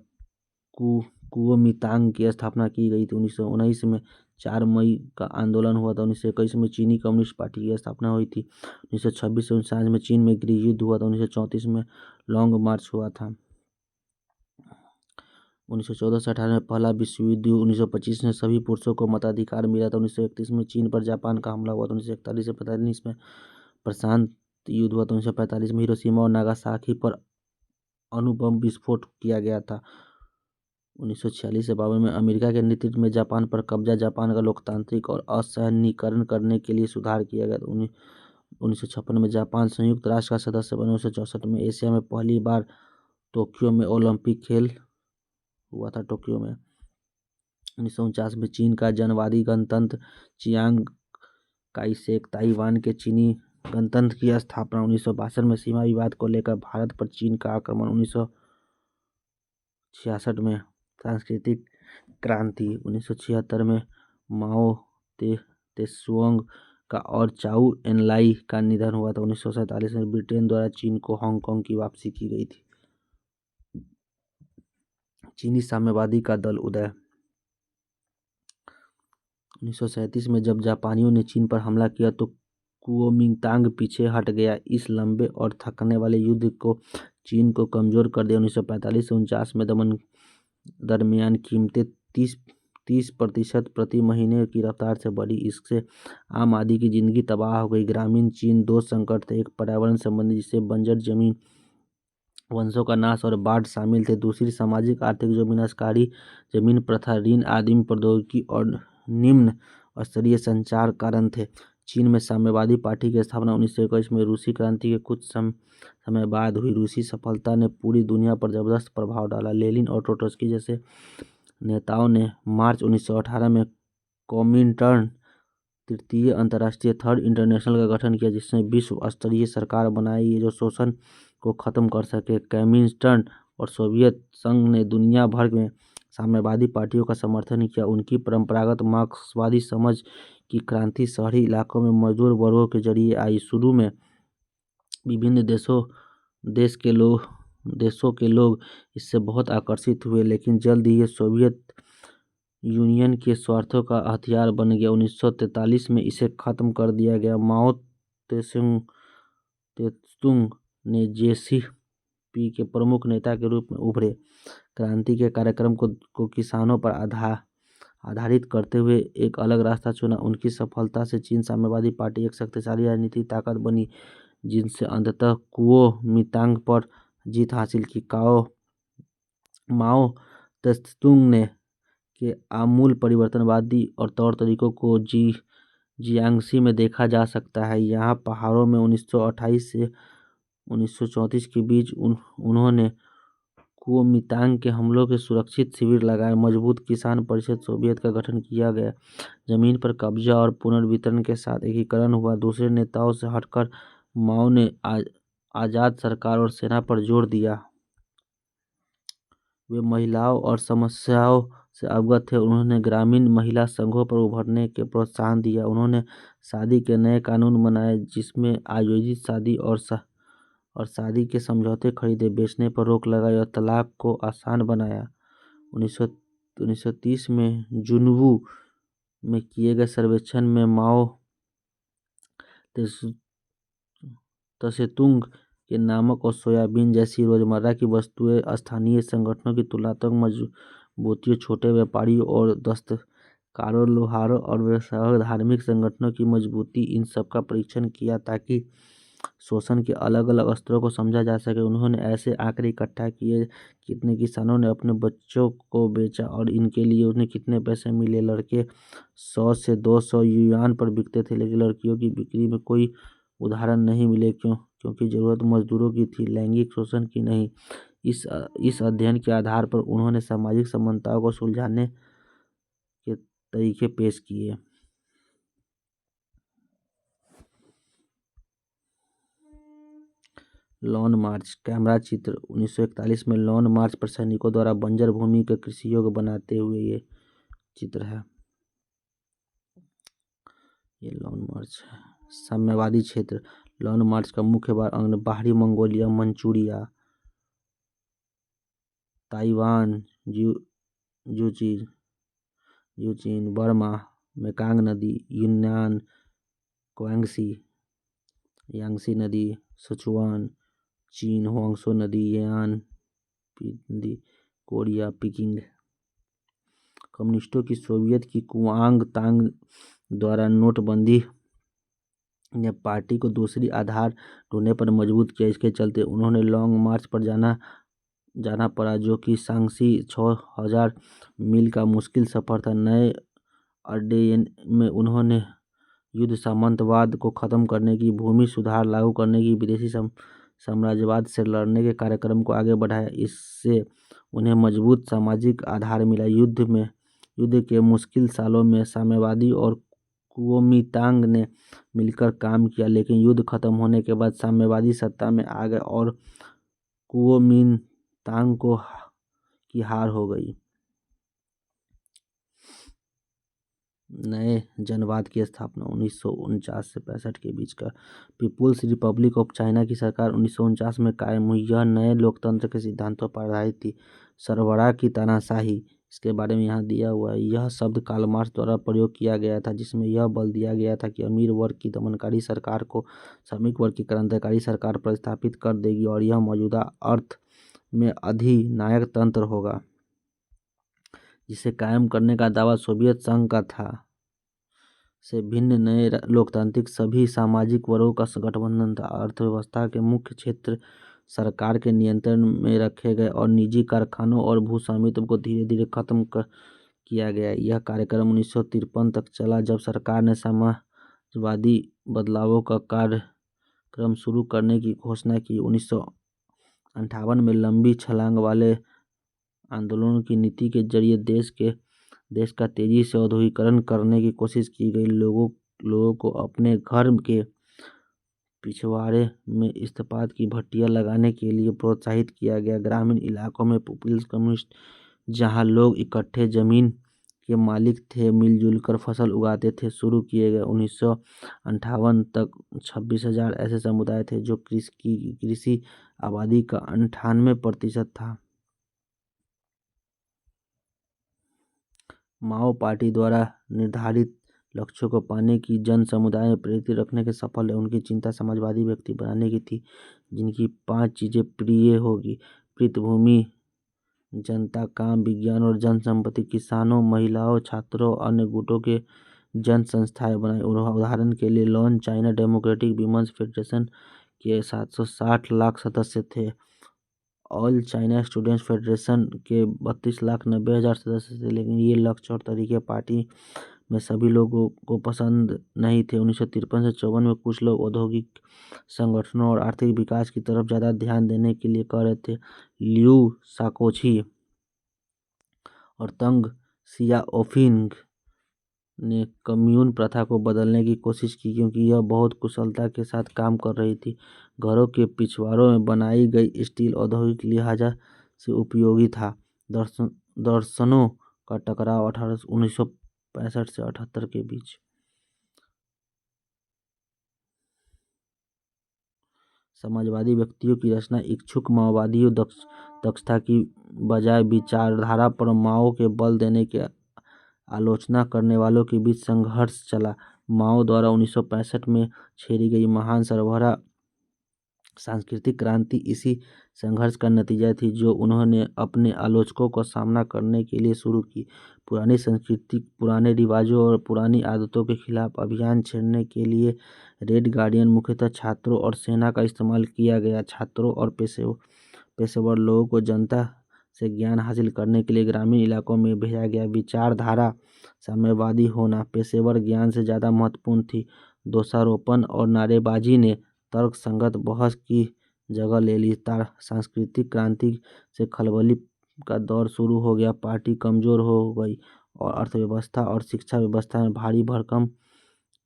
कुओमितांग की स्थापना की गई थी। 1919 में 4 मई का आंदोलन हुआ था। 1921 में चीनी कम्युनिस्ट पार्टी की स्थापना हुई थी। 1926 से 1959 में चीन में गृह युद्ध हुआ था। 1934 में लॉन्ग मार्च हुआ था। 1914 से 18 में पहला विश्व युद्ध। 1925 में सभी पुरुषों को मताधिकार मिला था। 1931 में चीन पर जापान का हमला हुआ था। 1941 से 45 में प्रशांत युद्ध हुआ था। 1945 में हिरोशिमा और नागासाकी पर अणुबम विस्फोट किया गया था। 1946 से 52 में अमेरिका के नेतृत्व में जापान पर कब्जा। जापान का लोकतांत्रिक और असैन्यीकरण करने के लिए सुधार किया गया। 1956 में जापान संयुक्त राष्ट्र का सदस्य बना। 1964 में एशिया में पहली बार टोक्यो में ओलंपिक खेल हुआ था। टोक्यो में 1949 में चीन का जनवादी गणतंत्र चियांग काई-शेक ताइवान के चीनी गणतंत्र की स्थापना। 1962 में सीमा विवाद को लेकर भारत पर चीन का आक्रमण। 1966 में सांस्कृतिक क्रांति। 1976 में माओ त्से-तुंग का और चाउ एनलाई का निधन हुआ था। 1947 में ब्रिटेन द्वारा चीन को हांगकांग की वापसी की गई थी। चीनी साम्यवादी का दल उदय। 1937 में जब जापानियों ने चीन पर हमला किया तो कुओमिंतांग पीछे हट गया। इस लंबे और थकने वाले युद्ध को चीन को कमजोर कर दिया। 1945 से 49 में दरमियान कीमतें 30% प्रति महीने की रफ्तार से बढ़ी। इससे आम आदमी की जिंदगी तबाह हो गई। ग्रामीण चीन 2 संकट थे, एक पर्यावरण संबंधी जिससे बंजर जमीन, वंशों का नाश और बाढ़ शामिल थे। दूसरी सामाजिक आर्थिक जो विनाशकारी जमीन प्रथा, ऋण, आदिम प्रौद्योगिकी और निम्न स्तरीय संचार कारण थे। चीन में साम्यवादी पार्टी की स्थापना 1921 में रूसी क्रांति के कुछ समय बाद हुई। रूसी सफलता ने पूरी दुनिया पर जबरदस्त प्रभाव डाला। लेनिन और ट्रोट्स्की जैसे नेताओं ने मार्च 1918 में कॉमिंटर्न तृतीय अंतर्राष्ट्रीय थर्ड इंटरनेशनल का गठन किया, जिसने विश्व स्तरीय सरकार बनाई जो शोषण को खत्म कर सके। कॉमिंटर्न और सोवियत संघ ने दुनिया भर में साम्यवादी पार्टियों का समर्थन किया। उनकी परंपरागत मार्क्सवादी समझ की क्रांति शहरी इलाकों में मजदूर वर्गों के जरिए आई। शुरू में विभिन्न देशों के लोग इससे बहुत आकर्षित हुए, लेकिन जल्द ही ये सोवियत यूनियन के स्वार्थों का हथियार बन गया। 1943 में इसे खत्म कर दिया गया। माओ त्से-तुंग ने जेसीपी के प्रमुख नेता के रूप में उभरे। क्रांति के कार्यक्रम को किसानों पर आधारित करते हुए एक अलग रास्ता चुना। उनकी सफलता से चीन साम्यवादी पार्टी एक शक्तिशाली राजनीतिक ताकत बनी, जिनसे अंततः कुओमिंतांग पर जीत हासिल की। माओ त्से-तुंग ने के आमूल परिवर्तनवादी और तौर तरीकों को जियांगसी में देखा जा सकता है। यहाँ पहाड़ों में 1928 से 1934 के बीच उन्होंने कुओमिंतांग के हमलों के सुरक्षित शिविर लगाए। मजबूत किसान परिषद सोवियत का गठन किया गया। जमीन पर कब्जा और पुनर्वितरण के साथ एकीकरण हुआ। दूसरे नेताओं से हटकर माओ ने आजाद सरकार और सेना पर जोर दिया। वे महिलाओं और समस्याओं से अवगत थे। उन्होंने ग्रामीण महिला संघों पर उभरने के प्रोत्साहन दिया। उन्होंने शादी के नए कानून बनाए, जिसमें आयोजित शादी और शादी के समझौते, खरीदे बेचने पर रोक लगाई और तलाक को आसान बनाया। 1930 में जुनवू में किए गए सर्वेक्षण में माओ त्से-तुंग के नमक और सोयाबीन जैसी रोजमर्रा की वस्तुएं स्थानीय संगठनों की तुलनात्मक मजबूती, छोटे व्यापारियों और दस्तकारों, लोहारों और व्यवसायों, धार्मिक संगठनों की मजबूती, इन सब का परीक्षण किया ताकि शोषण के अलग अलग स्तरों को समझा जा सके। उन्होंने ऐसे आंकड़े इकट्ठा किए, कितने किसानों ने अपने बच्चों को बेचा और इनके लिए उन्हें कितने पैसे मिले। लड़के 100 से 200 युआन पर बिकते थे, लेकिन लड़कियों की बिक्री में कोई उदाहरण नहीं मिले, क्योंकि जरूरत मजदूरों की थी, लैंगिक शोषण की नहीं। इस अध्ययन के आधार पर उन्होंने सामाजिक समानताओं को सुलझाने के तरीके पेश किए। लॉन मार्च कैमरा चित्र 1941 में लॉन मार्च पर सैनिकों द्वारा बंजर भूमि को कृषि योग्य बनाते हुए ये चित्र है। ये लॉन मार्च है। साम्यवादी क्षेत्र लॉन मार्च का मुख्य अंग बाहरी मंगोलिया, मंचूरिया, ताइवान, यूचीन, बर्मा, मेकांग नदी, यूनान, यांगसी नदी, सिचुआन, चीन, हुआंगसो नदी, यान नदी, कोरिया, पीकिंग। कम्युनिस्टों की सोवियत की कुआंगतांग द्वारा नोटबंदी ने पार्टी को दूसरी आधार ढूंढने पर मजबूर किया। इसके चलते उन्होंने लॉन्ग मार्च पर जाना पड़ा, जो कि शांक्सी 6000 मील का मुश्किल सफर था। नए अड्डे में उन्होंने युद्ध सामंतवाद को खत्म करने की, भूमि सुधार लागू करने की, विदेशी साम्राज्यवाद से लड़ने के कार्यक्रम को आगे बढ़ाया। इससे उन्हें मजबूत सामाजिक आधार मिला। युद्ध के मुश्किल सालों में साम्यवादी और कुओमितांग ने मिलकर काम किया, लेकिन युद्ध खत्म होने के बाद साम्यवादी सत्ता में आ गए और कुओमितांग की हार हो गई। नए जनवाद की स्थापना 1949 से 65 के बीच का पीपुल्स रिपब्लिक ऑफ चाइना की सरकार 1949 में कायम हुई। यह नए लोकतंत्र के सिद्धांतों पर आधारित थी। सरबराह की तानाशाही, इसके बारे में यहाँ दिया हुआ है। यह शब्द कार्ल मार्क्स द्वारा प्रयोग किया गया था, जिसमें यह बल दिया गया था कि अमीर वर्ग की दमनकारी सरकार को श्रमिक वर्ग की क्रांतिकारी सरकार पर स्थापित कर देगी और यह मौजूदा अर्थ में अधिनायक तंत्र होगा, जिसे कायम करने का दावा सोवियत संघ का था। से भिन्न नए लोकतांत्रिक सभी सामाजिक वर्गों का गठबंधन था। अर्थव्यवस्था के मुख्य क्षेत्र सरकार के नियंत्रण में रखे गए और निजी कारखानों और भूस्वामित्व को धीरे धीरे खत्म किया गया। यह कार्यक्रम 1953 तक चला, जब सरकार ने समाजवादी बदलावों का कार्यक्रम शुरू करने की घोषणा की। 1958 में लंबी छलांग वाले आंदोलनों की नीति के जरिए देश का तेजी से औद्योगिकरण करने की कोशिश की गई। लोगों को अपने घर के पिछवाड़े में इस्पात की भट्टियां लगाने के लिए प्रोत्साहित किया गया। ग्रामीण इलाकों में पीपुल्स कम्युनिस्ट, जहां लोग इकट्ठे जमीन के मालिक थे, मिलजुल कर फसल उगाते थे, शुरू किए गए। 1958 तक 26,000 ऐसे समुदाय थे जो कृषि आबादी का 98% था। माओ पार्टी द्वारा निर्धारित लक्ष्यों को पाने की जन समुदाय में प्रेरित रखने के सफल है। उनकी चिंता समाजवादी व्यक्ति बनाने की थी, जिनकी 5 चीजें प्रिय होगी: पृथ्वी, जनता, काम, विज्ञान और जन संपत्ति। किसानों, महिलाओं, छात्रों, अन्य गुटों के जन संस्थाएं बनाई। उदाहरण के लिए lawn China democratic women's federation के 760 लाख सदस्य थे। ऑल चाइना स्टूडेंट्स फेडरेशन के 32,90,000 सदस्य थे, लेकिन ये लक्ष्य और तरीके पार्टी में सभी लोगों को पसंद नहीं थे। 1953 से 54 में कुछ लोग औद्योगिक संगठनों और आर्थिक विकास की तरफ ज़्यादा ध्यान देने के लिए कह रहे थे। लियू साकोची और तंग सियाओपिंग ने कम्यून प्रथा को बदलने की कोशिश की, क्योंकि यह बहुत कुशलता के साथ काम कर रही थी। घरों के पिछवाड़ों में बनाई गई स्टील औद्योगिक लिहाजा से उपयोगी था। दर्शनों का टकराव 1965 से 78 के बीच। समाजवादी व्यक्तियों की रचना इच्छुक माओवादियों दक्षता की बजाय विचारधारा पर माओ के बल देने के आलोचना करने वालों के बीच संघर्ष चला। माओ द्वारा 1965 में छेड़ी गई महान सरबराह सांस्कृतिक क्रांति इसी संघर्ष का नतीजा थी जो उन्होंने अपने आलोचकों का सामना करने के लिए शुरू की। पुरानी संस्कृति, पुराने रिवाजों और पुरानी आदतों के खिलाफ अभियान छेड़ने के लिए रेड गार्डियन मुख्यतः छात्रों और सेना का इस्तेमाल किया गया। छात्रों और पेशेवर लोगों को जनता से ज्ञान हासिल करने के लिए ग्रामीण इलाकों में भेजा गया। विचारधारा साम्यवादी होना पेशेवर ज्ञान से ज़्यादा महत्वपूर्ण थी। दोषारोपण और नारेबाजी ने तर्क संगत बहस की जगह ले ली। सांस्कृतिक क्रांति से खलबली का दौर शुरू हो गया। पार्टी कमजोर हो गई और अर्थव्यवस्था और शिक्षा व्यवस्था में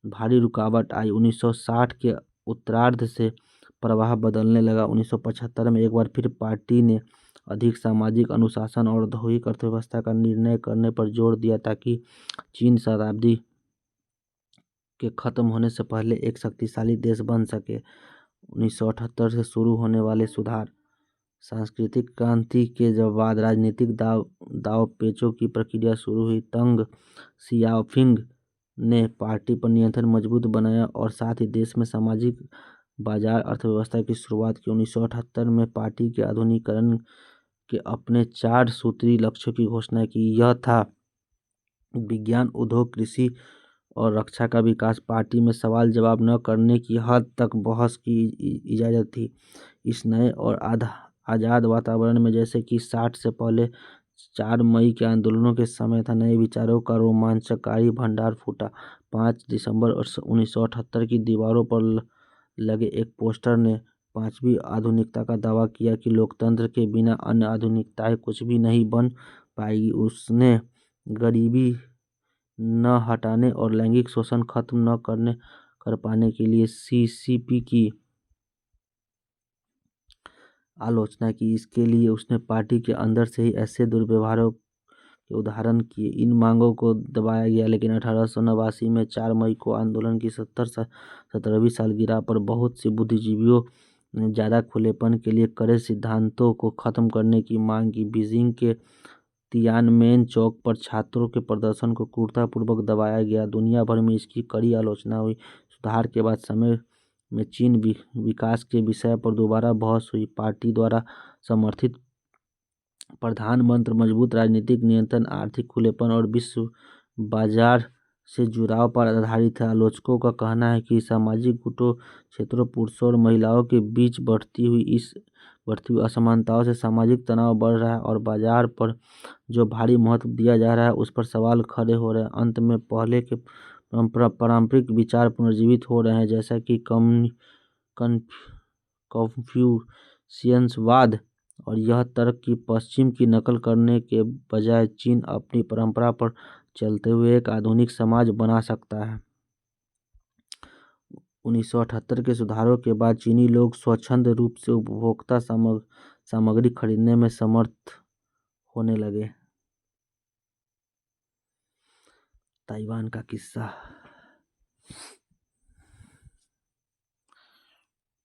भारी रुकावट आई। 1960 के उत्तरार्ध से प्रवाह बदलने लगा। 1975 में एक बार फिर पार्टी ने अधिक सामाजिक अनुशासन और औद्योगिक अर्थव्यवस्था का निर्णय करने पर जोर दिया ताकि चीन शताब्दी के खत्म होने से पहले एक शक्तिशाली देश बन सके। 1978 से शुरू होने वाले सुधार। सांस्कृतिक क्रांति के जब बाद राजनीतिक दाव पेचों की प्रक्रिया शुरू हुई। तंग सियाओपिंग ने पार्टी पर नियंत्रण मजबूत बनाया और साथ ही देश में सामाजिक बाजार अर्थव्यवस्था की शुरुआत की। 1978 में पार्टी के आधुनिकीकरण के अपने 4 सूत्री लक्ष्यों की घोषणा की। यह था विज्ञान, उद्योग, कृषि और रक्षा का विकास। पार्टी में सवाल जवाब न करने की हद तक बहस की इजाज़त थी। इस नए और आज़ाद वातावरण में जैसे कि 60 से पहले 4 मई के आंदोलनों के समय था, नए विचारों का रोमांचकारी भंडार फूटा। 5 दिसंबर 1978 की दीवारों पर लगे एक पोस्टर ने पांचवी आधुनिकता का दावा किया कि लोकतंत्र के बिना अन्य आधुनिकताएं कुछ भी नहीं बन पाएगी। उसने गरीबी न हटाने और लैंगिक शोषण खत्म न कर पाने के लिए सीसीपी की आलोचना की। इसके लिए उसने पार्टी के अंदर से ही ऐसे दुर्व्यवहारों के उदाहरण किए। इन मांगों को दबाया गया, लेकिन 1889 में 4 मई को आंदोलन की 17वीं सालगिरह पर बहुत से बुद्धिजीवियों ने ज़्यादा खुलेपन के लिए कड़े सिद्धांतों को खत्म करने की मांग की। बीजिंग के तियानमेन चौक पर छात्रों के प्रदर्शन को क्रूरतापूर्वक दबाया गया। दुनिया भर में इसकी कड़ी आलोचना हुई। सुधार के बाद समय में चीन विकास के विषय पर दोबारा बहस हुई। पार्टी द्वारा समर्थित प्रधानमंत्री मजबूत राजनीतिक नियंत्रण, आर्थिक खुलेपन और विश्व बाजार से जुड़ाव पर आधारित है। आलोचकों का कहना है कि सामाजिक गुटों, क्षेत्रों, पुरुषों और महिलाओं के बीच बढ़ती हुई असमानताओं से सामाजिक तनाव बढ़ रहा है और बाजार पर जो भारी महत्व दिया जा रहा है उस पर सवाल खड़े हो रहे हैं। अंत में पहले के पारंपरिक विचार पुनर्जीवित हो रहे हैं, जैसा कि कन्फ्यूशियसवाद और यह तर्क कि पश्चिम की नकल करने के बजाय चीन अपनी परंपरा पर चलते हुए एक आधुनिक समाज बना सकता है। 1978 के सुधारों के बाद चीनी लोग स्वच्छंद रूप से उपभोक्ता सामग्री खरीदने में समर्थ होने लगे। ताइवान का किस्सा।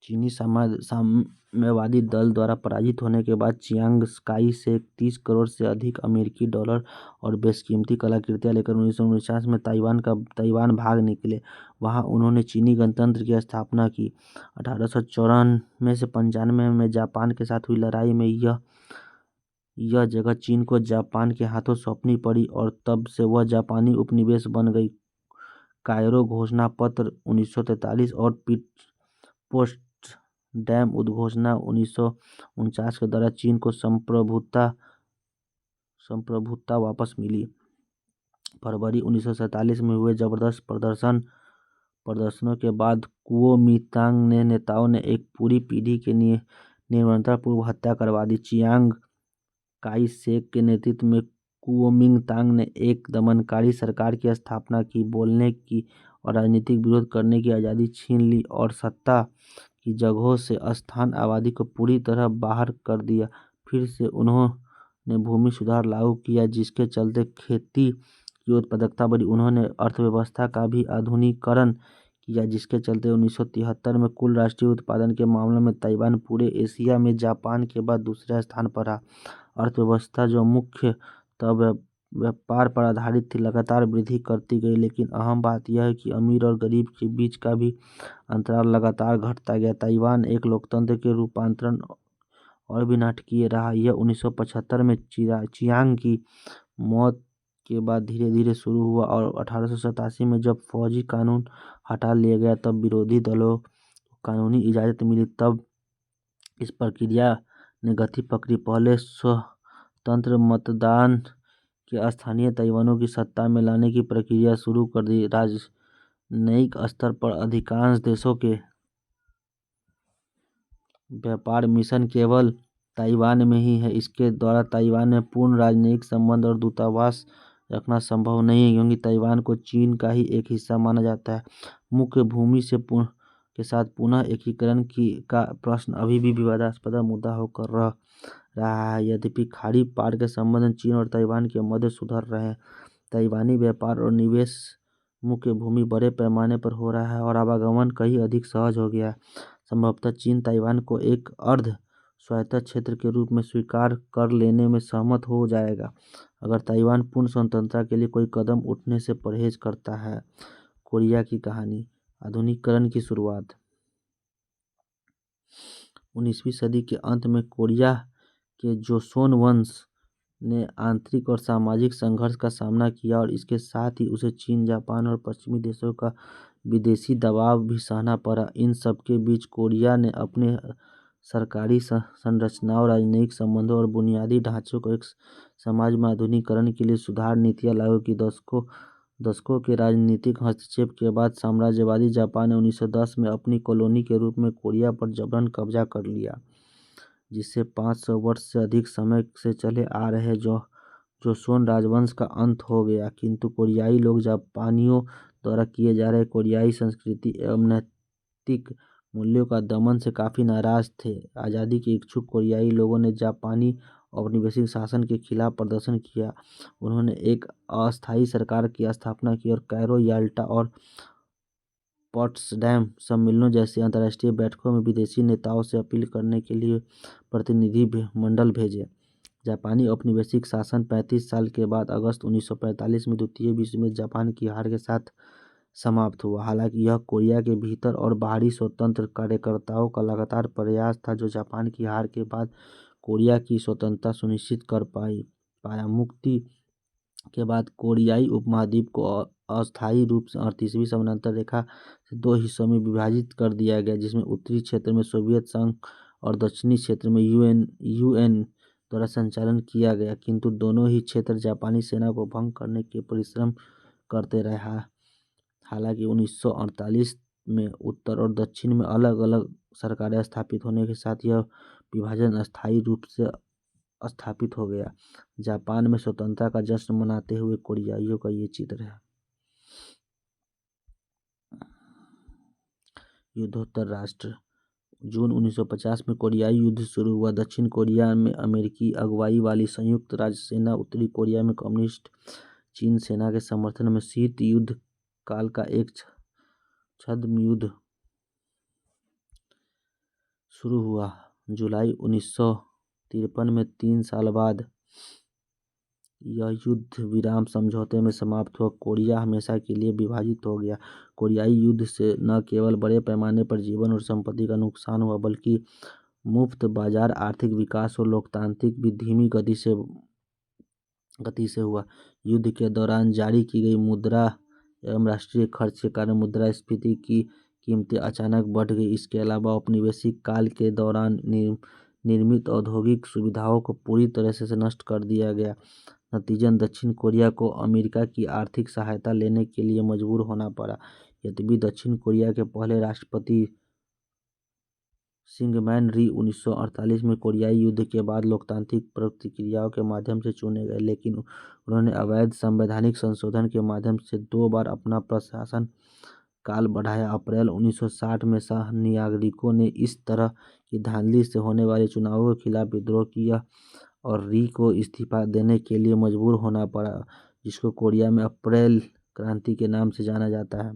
चीनी साम्यवादी दल द्वारा पराजित होने के बाद चियांग काई शेक 30 करोड़ से अधिक अमेरिकी डॉलर और बेशकीमती कलाकृतियां लेकर 1949 में ताइवान भाग निकले। वहां उन्होंने चीनी गणतंत्र की स्थापना की। 1894 से 95 में जापान के साथ हुई लड़ाई में यह जगह चीन को जापान के हाथों सौंपनी पड़ी और तब से वह जापानी उपनिवेश बन गई। कायरो घोषणा पत्र 1943 और पोट्सडैम उद्घोषणा 1949 के द्वारा चीन को संप्रभुता वापस मिली। फरवरी 1947 में हुए जबरदस्त प्रदर्शनों के बाद कुओमिंतांग नेताओं ने एक पूरी पीढ़ी के निरंतरपूर्व हत्या करवा दी। चियांग काई शेक के नेतृत्व में कुओमिंतांग ने एक दमनकारी सरकार की स्थापना की, बोलने की और राजनीतिक विरोध करने की आज़ादी छीन ली और सत्ता की जगहों से स्थानीय आबादी को पूरी तरह बाहर कर दिया। फिर से उन्होंने भूमि सुधार लागू किया, जिसके चलते खेती की उत्पादकता बढ़ी। उन्होंने अर्थव्यवस्था का भी आधुनिकीकरण किया, जिसके चलते 1973 में कुल राष्ट्रीय उत्पादन के मामले में ताइवान पूरे एशिया में जापान के बाद दूसरे स्थान पर रहा। अर्थव्यवस्था जो मुख्य तब व्यापार पर आधारित थी, लगातार वृद्धि करती गई। लेकिन अहम बात यह है कि अमीर और गरीब के बीच का भी अंतराल लगातार घटता गया। ताइवान एक लोकतंत्र के रूपांतरण और भी नाटकीय रहा। यह 1975 में चियांग की मौत के बाद धीरे धीरे शुरू हुआ और 1887 में जब फौजी कानून हटा लिया गया, तब विरोधी दलों को कानूनी इजाज़त मिली। तब इस प्रक्रिया ने गति पकड़ी। पहले स्वतंत्र मतदान के स्थानीय ताइवानों की सत्ता में लाने की प्रक्रिया शुरू कर दी। राजनयिक स्तर पर अधिकांश देशों के व्यापार मिशन केवल ताइवान में ही है। इसके द्वारा ताइवान में पूर्ण राजनयिक संबंध और दूतावास रखना संभव नहीं है, क्योंकि ताइवान को चीन का ही एक हिस्सा माना जाता है। मुख्य भूमि से के साथ पुनः एकीकरण का प्रश्न अभी भी विवादास्पद मुद्दा होकर रह रहा है। यद्यपि खाड़ी पार के संबंध चीन और ताइवान के मध्य सुधर रहे हैं, ताइवानी व्यापार और निवेश मुख्य भूमि बड़े पैमाने पर हो रहा है और आवागमन कहीं अधिक सहज हो गया है। संभवतः चीन ताइवान को एक अर्ध स्वायत्त क्षेत्र के रूप में स्वीकार कर लेने में सहमत हो जाएगा, अगर ताइवान पूर्ण स्वतंत्रता के लिए कोई कदम उठने से परहेज करता है। कोरिया की कहानी, आधुनिकीकरण की शुरुआत। 19वीं सदी के अंत में कोरिया के जोसोन वंश ने आंतरिक और सामाजिक संघर्ष का सामना किया और इसके साथ ही उसे चीन, जापान और पश्चिमी देशों का विदेशी दबाव भी सहना पड़ा। इन सबके बीच कोरिया ने अपने सरकारी संरचनाओं, राजनयिक संबंधों और बुनियादी ढांचे को एक समाज में आधुनिकीकरण के लिए सुधार नीतियां लागू की। दशकों के राजनीतिक हस्तक्षेप के बाद साम्राज्यवादी जापान ने 1910 में अपनी कॉलोनी के रूप में कोरिया पर जबरन कब्जा कर लिया, जिससे 500 वर्ष से अधिक समय से चले आ रहे जोसोन राजवंश का अंत हो गया। किंतु कोरियाई लोग जापानियों द्वारा किए जा रहे कोरियाई संस्कृति एवं नैतिक मूल्यों का दमन से काफ़ी नाराज थे। आज़ादी के इच्छुक कोरियाई लोगों ने जापानी औपनिवेशिक शासन के खिलाफ प्रदर्शन किया। उन्होंने एक अस्थायी सरकार की स्थापना की और कायरो, याल्टा और पोट्सडैम सम्मेलनों जैसी अंतर्राष्ट्रीय बैठकों में विदेशी नेताओं से अपील करने के लिए प्रतिनिधि मंडल भेजे। जापानी औपनिवेशिक शासन 35 साल के बाद अगस्त 1945 में द्वितीय विश्व में जापान की हार के साथ समाप्त हुआ। हालांकि यह कोरिया के भीतर और बाहरी स्वतंत्र कार्यकर्ताओं का लगातार प्रयास था जो जापान की हार के बाद कोरिया की स्वतंत्रता सुनिश्चित कर पाया। मुक्ति के बाद कोरियाई उपमहाद्वीप को अस्थायी रूप से 38वीं समानांतर रेखा से 2 हिस्सों में विभाजित कर दिया गया, जिसमें उत्तरी क्षेत्र में सोवियत संघ और दक्षिणी क्षेत्र में यूएन द्वारा संचालन किया गया। किंतु दोनों ही क्षेत्र जापानी सेना को भंग करने के परिश्रम करते रहा। हालांकि 1948 में उत्तर और दक्षिण में अलग अलग सरकारें स्थापित होने के साथ यह विभाजन अस्थायी रूप से स्थापित हो गया। जापान में स्वतंत्रता का जश्न मनाते हुए कोरियाइयों का ये चित्र है। युद्धोत्तर राष्ट्र। जून 1950 में कोरियाई युद्ध शुरू हुआ। दक्षिण कोरिया में अमेरिकी अगुवाई वाली संयुक्त राज्य सेना, उत्तरी कोरिया में कम्युनिस्ट चीन सेना के समर्थन में शीत युद्ध काल का एक छद्म युद्ध शुरू हुआ। जुलाई 1953 में 3 साल बाद यह युद्ध विराम समझौते में समाप्त हुआ। कोरिया हमेशा के लिए विभाजित हो गया। कोरियाई युद्ध से न केवल बड़े पैमाने पर जीवन और संपत्ति का नुकसान हुआ, बल्कि मुफ्त बाजार, आर्थिक विकास और लोकतांत्रिक भी धीमी गति से हुआ। युद्ध के दौरान जारी की गई मुद्रा एवं राष्ट्रीय खर्च के कारण मुद्रास्फीति की कीमतें अचानक बढ़ गई। इसके अलावा औपनिवेशिक काल के दौरान निर्मित औद्योगिक सुविधाओं को पूरी तरह से नष्ट कर दिया गया। नतीजतन दक्षिण कोरिया को अमेरिका की आर्थिक सहायता लेने के लिए मजबूर होना पड़ा। यद्यपि दक्षिण कोरिया के पहले राष्ट्रपति सिंगमैन री 1948 में कोरियाई युद्ध के बाद लोकतांत्रिक प्रक्रियाओं के माध्यम से चुने गए, लेकिन उन्होंने अवैध संवैधानिक संशोधन के माध्यम से 2 बार अपना प्रशासन काल बढ़ाया। अप्रैल 1960 में नागरिकों ने इस तरह की धांधली से होने वाले चुनावों के खिलाफ विद्रोह किया और री को इस्तीफा देने के लिए मजबूर होना पड़ा, जिसको कोरिया में अप्रैल क्रांति के नाम से जाना जाता है।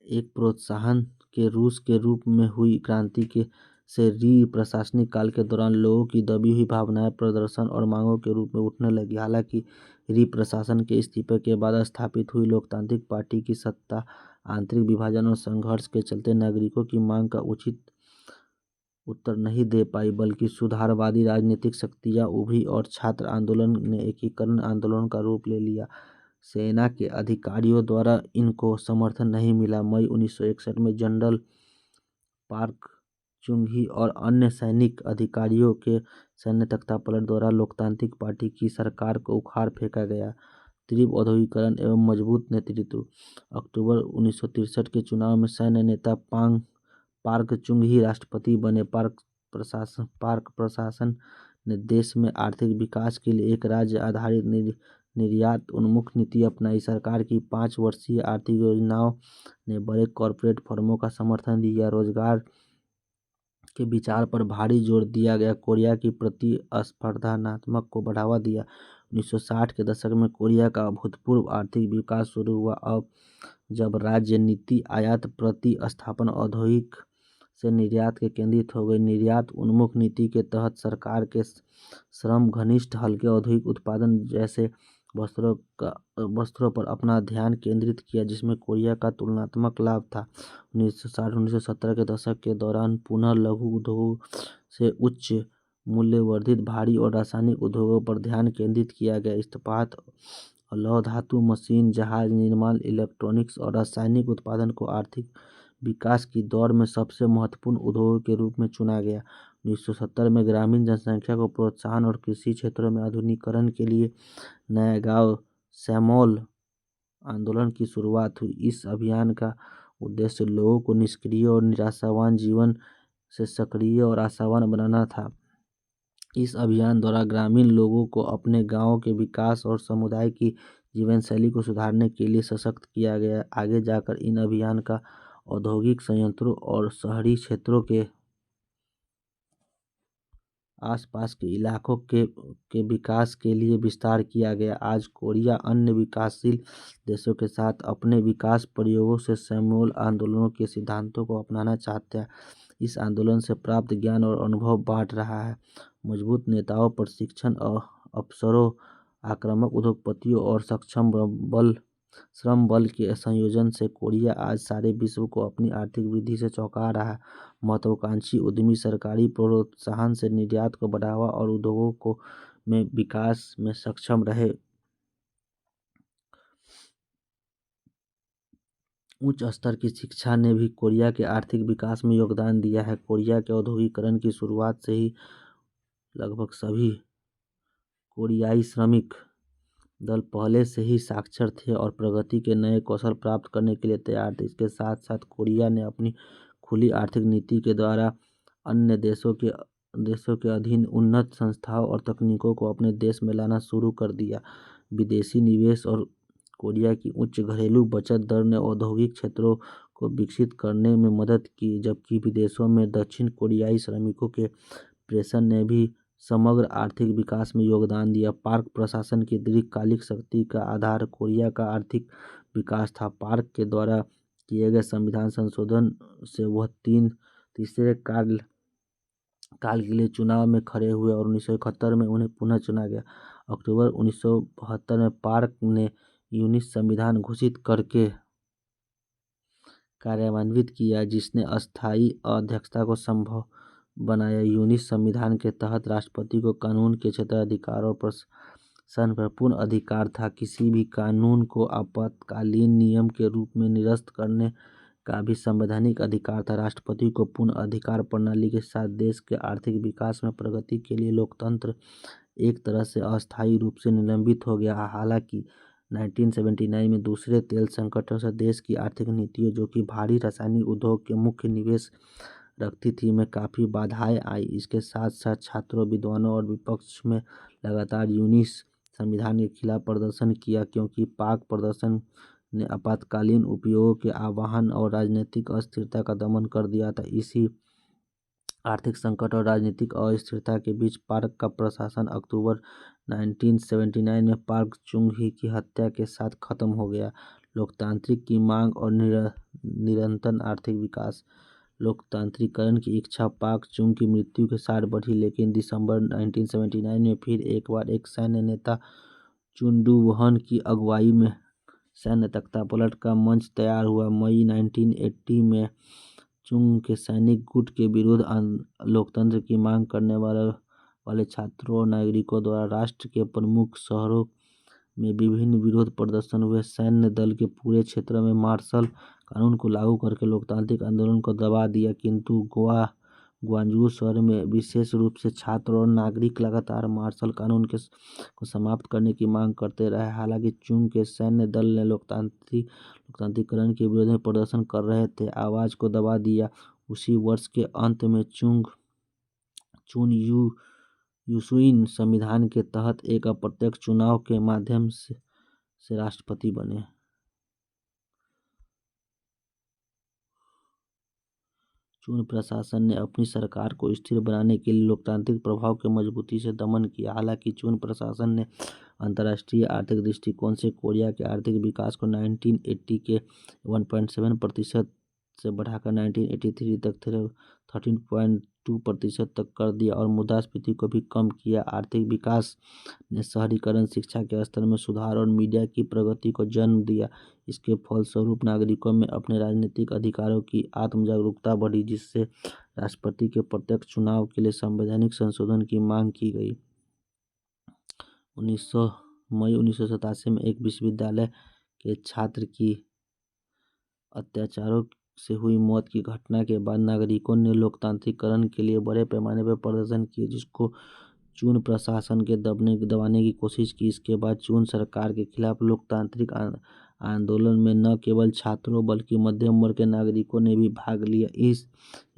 एक प्रोत्साहन के रूस के रूप में हुई क्रांति के से री प्रशासनिक काल के दौरान लोगों की दबी हुई भावनाएं प्रदर्शन और मांगों के रूप में उठने लगी। हालांकि री प्रशासन के इस्तीफे के बाद स्थापित हुई लोकतांत्रिक पार्टी की सत्ता आंतरिक विभाजन और संघर्ष के चलते नागरिकों की मांग का उचित उत्तर नहीं दे पाई, बल्कि सुधारवादी राजनीतिक शक्तियां उभरी और छात्र आंदोलन ने एकीकरण आंदोलन का रूप ले लिया। सेना के अधिकारियों द्वारा इनको समर्थन नहीं मिला। मई 1961 में जनरल पार्क चुंग-ही और अन्य सैनिक अधिकारियों के सैन्य तख्तापलट द्वारा लोकतांत्रिक पार्टी की सरकार को उखाड़ फेंका गया। तीव्र औद्योगिकरण एवं मजबूत नेतृत्व। अक्टूबर 1963 के चुनाव में सैन्य नेता पार्क चुंग-ही राष्ट्रपति बने। पार्क प्रशासन ने देश में आर्थिक विकास के लिए एक राज्य आधारित निर्यात उन्मुख नीति अपनाई। सरकार की 5 वर्षीय आर्थिक योजनाओं ने बड़े कॉरपोरेट फर्मों का समर्थन दिया। रोजगार के विचार पर भारी जोर दिया गया। कोरिया की प्रतिस्पर्धात्मकता को बढ़ावा दिया। 1960 के दशक में कोरिया का अभूतपूर्व आर्थिक विकास शुरू हुआ। अब जब राज्य नीति आयात प्रतिस्थापन औद्योगिक से निर्यात के केंद्रित हो गई। निर्यात उन्मुख नीति के तहत सरकार के श्रम घनिष्ठ हल्के औद्योगिक उत्पादन जैसे वस्त्रों पर अपना ध्यान केंद्रित किया, जिसमें कोरिया का तुलनात्मक लाभ था। 1960-1970 के दशक के दौरान पुनः लघु उद्योग से उच्च मूल्यवर्धित भारी और रासायनिक उद्योगों पर ध्यान केंद्रित किया गया। इस्पात, लौह धातु, मशीन, जहाज निर्माण, इलेक्ट्रॉनिक्स और रासायनिक उत्पादन को आर्थिक विकास की दौड़ में सबसे महत्वपूर्ण उद्योगों के रूप में चुना गया। 1970 में ग्रामीण जनसंख्या को प्रोत्साहन और कृषि क्षेत्रों में आधुनिकीकरण के लिए नया गांव सैमोल आंदोलन की शुरुआत हुई। इस अभियान का उद्देश्य लोगों को निष्क्रिय और निराशावान जीवन से सक्रिय और आशावान बनाना था। इस अभियान द्वारा ग्रामीण लोगों को अपने गांवों के विकास और समुदाय की जीवन शैली को सुधारने के लिए सशक्त किया गया। आगे जाकर इन अभियान का औद्योगिक संयंत्रों और शहरी क्षेत्रों के आसपास के इलाकों के विकास के लिए विस्तार किया गया। आज कोरिया अन्य विकासशील देशों के साथ अपने विकास प्रयोगों से सैमुअल आंदोलनों के सिद्धांतों को अपनाना चाहता है। इस आंदोलन से प्राप्त ज्ञान और अनुभव बांट रहा है। मजबूत नेताओं, प्रशिक्षण अफसरों, आक्रामक उद्योगपतियों और सक्षम श्रम बल के संयोजन से कोरिया आज सारे विश्व को अपनी आर्थिक वृद्धि से चौंका रहा है। महत्वाकांक्षी उद्यमी सरकारी प्रोत्साहन से निर्यात को बढ़ावा और उद्योगों को में विकास में सक्षम रहे। उच्च स्तर की शिक्षा ने भी कोरिया के आर्थिक विकास में योगदान दिया है। कोरिया के औद्योगिकरण की शुरुआत से ही लगभग सभी कोरियाई श्रमिक दल पहले से ही साक्षर थे और प्रगति के नए कौशल प्राप्त करने के लिए तैयार थे। इसके साथ साथ कोरिया ने अपनी खुली आर्थिक नीति के द्वारा अन्य देशों के अधीन उन्नत संस्थाओं और तकनीकों को अपने देश में लाना शुरू कर दिया। विदेशी निवेश और कोरिया की उच्च घरेलू बचत दर ने औद्योगिक क्षेत्रों को विकसित करने में मदद की, जबकि विदेशों में दक्षिण कोरियाई श्रमिकों के प्रेषण ने भी समग्र आर्थिक विकास में योगदान दिया। पार्क प्रशासन की दीर्घकालिक शक्ति का आधार कोरिया का आर्थिक विकास था। पार्क के द्वारा किए गए संविधान संशोधन से वह तीसरे काल के लिए चुनाव में खड़े हुए और 1971 में उन्हें पुनः चुना गया। अक्टूबर 1972 में पार्क ने यूनिट संविधान घोषित करके कार्यान्वित किया, जिसने अस्थायी अध्यक्षता को संभव बनाया। यूनिट संविधान के तहत राष्ट्रपति को कानून के क्षेत्राधिकार और प्रशासन पर पूर्ण अधिकार था। किसी भी कानून को आपातकालीन नियम के रूप में निरस्त करने का भी संवैधानिक अधिकार था। राष्ट्रपति को पूर्ण अधिकार प्रणाली के साथ देश के आर्थिक विकास में प्रगति के लिए लोकतंत्र एक तरह से अस्थायी रूप से निलंबित हो गया। हालांकि 1979 में दूसरे तेल संकटों से देश की आर्थिक नीतियों, जो कि भारी रासायनिक उद्योग के मुख्य निवेश रखती थी, में काफ़ी बाधाएं आई। इसके साथ साथ छात्रों, विद्वानों और विपक्ष में लगातार यूनिस संविधान के खिलाफ प्रदर्शन किया, क्योंकि पाक प्रदर्शन ने आपातकालीन उपयोगों के आह्वान और राजनीतिक अस्थिरता का दमन कर दिया था। इसी आर्थिक संकट और राजनीतिक अस्थिरता के बीच पार्क का प्रशासन अक्टूबर 1979 में पार्क चुंग-ही की हत्या के साथ खत्म हो गया। लोकतांत्रिक की मांग और निरंतर आर्थिक विकास। लोकतांत्रिकरण की इच्छा पाक चुंग की मृत्यु के साथ बढ़ी, लेकिन दिसंबर 1979 में फिर एक बार एक सैन्य नेता चुन डू-वोहन की अगुवाई में सैन्य तख्तापलट का मंच तैयार हुआ। मई 1980 में चुंग के सैनिक गुट के विरुद्ध लोकतंत्र की मांग करने वाले छात्रों और नागरिकों द्वारा राष्ट्र के प्रमुख शहरों में विभिन्न विरोध प्रदर्शन हुए। सैन्य दल के पूरे क्षेत्र में मार्शल कानून को लागू करके लोकतांत्रिक आंदोलन को दबा दिया, किंतु ग्वांजू शहर में विशेष रूप से छात्र और नागरिक लगातार मार्शल कानून को समाप्त करने की मांग करते रहे। हालांकि चुंग के सैन्य दल ने लोकतांत्रिकरण के विरोध में प्रदर्शन कर रहे थे, आवाज को दबा दिया। उसी वर्ष के अंत में चुन युसुइन संविधान के तहत एक अप्रत्यक्ष चुनाव के माध्यम से राष्ट्रपति बने। चुन प्रशासन ने अपनी सरकार को स्थिर बनाने के लिए लोकतांत्रिक प्रभाव के मजबूती से दमन किया। हालांकि चुन प्रशासन ने अंतर्राष्ट्रीय आर्थिक दृष्टिकोण से कोरिया के आर्थिक विकास को 1980 के 1.7% से बढ़ाकर 1983 तक 13.2% तक कर दिया और मुद्रास्फीति को भी कम किया। आर्थिक विकास ने शहरीकरण, शिक्षा के स्तर में सुधार और मीडिया की प्रगति को जन्म दिया। इसके फलस्वरूप नागरिकों में अपने राजनीतिक अधिकारों की आत्म जागरूकता बढ़ी, जिससे राष्ट्रपति के प्रत्यक्ष चुनाव के लिए संवैधानिक संशोधन की मांग की गई। मई 1987 में एक विश्वविद्यालय के छात्र की अत्याचारों से हुई मौत की घटना के बाद नागरिकों ने लोकतांत्रिकरण के लिए बड़े पैमाने पर प्रदर्शन किए, जिसको चुन प्रशासन के दबाने की कोशिश की। इसके बाद चुन सरकार के खिलाफ लोकतांत्रिक आंदोलन में न केवल छात्रों बल्कि मध्यम वर्ग के नागरिकों ने भी भाग लिया।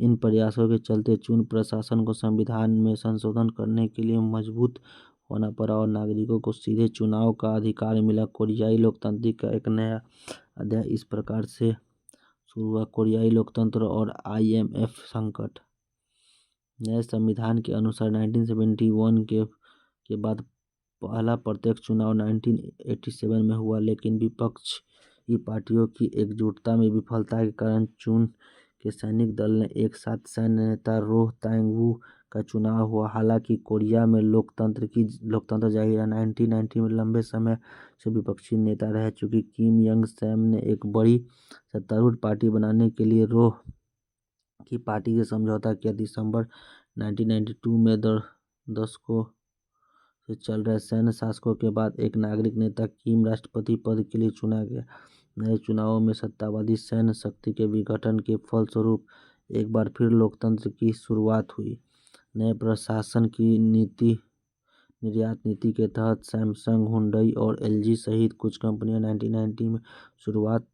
इन प्रयासों के चलते चुन प्रशासन को संविधान में संशोधन करने के लिए मजबूत होना पड़ा और नागरिकों को सीधे चुनाव का अधिकार मिला। कोरियाई लोकतंत्र का एक नया अध्याय इस प्रकार से शुरू हुआ। कोरियाई लोकतंत्र और IMF संकट। नए संविधान के अनुसार 1971 के बाद पहला प्रत्यक्ष चुनाव 1987 में हुआ, लेकिन विपक्षी पार्टियों की एकजुटता में विफलता के कारण चुन के सैनिक दल ने एक साथ सैन्य नेता रोह तांग-वू का चुनाव हुआ। हालांकि कोरिया में लोकतंत्र जारी रहा। 1990 में लंबे समय से विपक्षी नेता रह चुकी किम यंग सैम ने एक बड़ी सत्तारूढ़ पार्टी बनाने के लिए रोह की पार्टी से समझौता किया। दिसंबर 1992 में दशकों से चल रहे सैन्य शासकों के बाद एक नागरिक नेता किम राष्ट्रपति पद के लिए चुना गया। नए चुनावों में सत्तावादी सैन्य शक्ति के विघटन के फलस्वरूप एक बार फिर लोकतंत्र की शुरुआत हुई। नए प्रशासन की निर्यात नीति के तहत सैमसंग, हुंडई और LG सहित कुछ कंपनियां 1990 में शुरुआत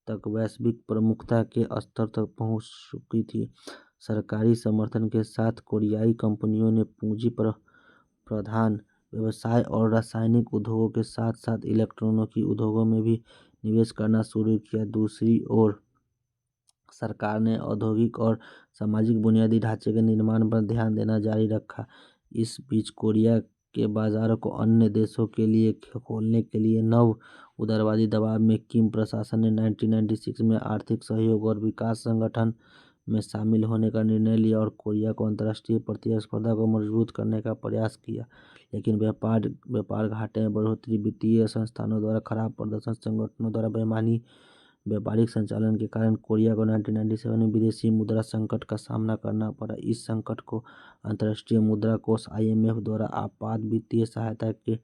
तक वैश्विक प्रमुखता के स्तर तक पहुंच चुकी थी। सरकारी समर्थन के साथ कोरियाई कंपनियों ने पूंजी प्रधान व्यवसाय और रासायनिक उद्योगों के साथ साथ इलेक्ट्रॉनिकी उद्योगों में भी निवेश करना शुरू किया। दूसरी ओर सरकार ने औद्योगिक और सामाजिक बुनियादी ढांचे के निर्माण पर ध्यान देना जारी रखा। इस बीच कोरिया के बाजारों को अन्य देशों के लिए खोलने के लिए नव उदारवादी दबाव में किम प्रशासन ने 1996 में आर्थिक सहयोग और विकास संगठन में शामिल होने का निर्णय लिया और कोरिया को अंतर्राष्ट्रीय प्रतिस्पर्धा को मजबूत करने का प्रयास किया। लेकिन व्यापार घाटे में बढ़ोतरी, वित्तीय संस्थानों द्वारा खराब प्रदर्शन, संगठनों द्वारा बेईमानी व्यापारिक संचालन के कारण कोरिया को 1997 में विदेशी मुद्रा संकट का सामना करना पड़ा। इस संकट को अंतर्राष्ट्रीय मुद्रा कोष IMF द्वारा आपात वित्तीय सहायता के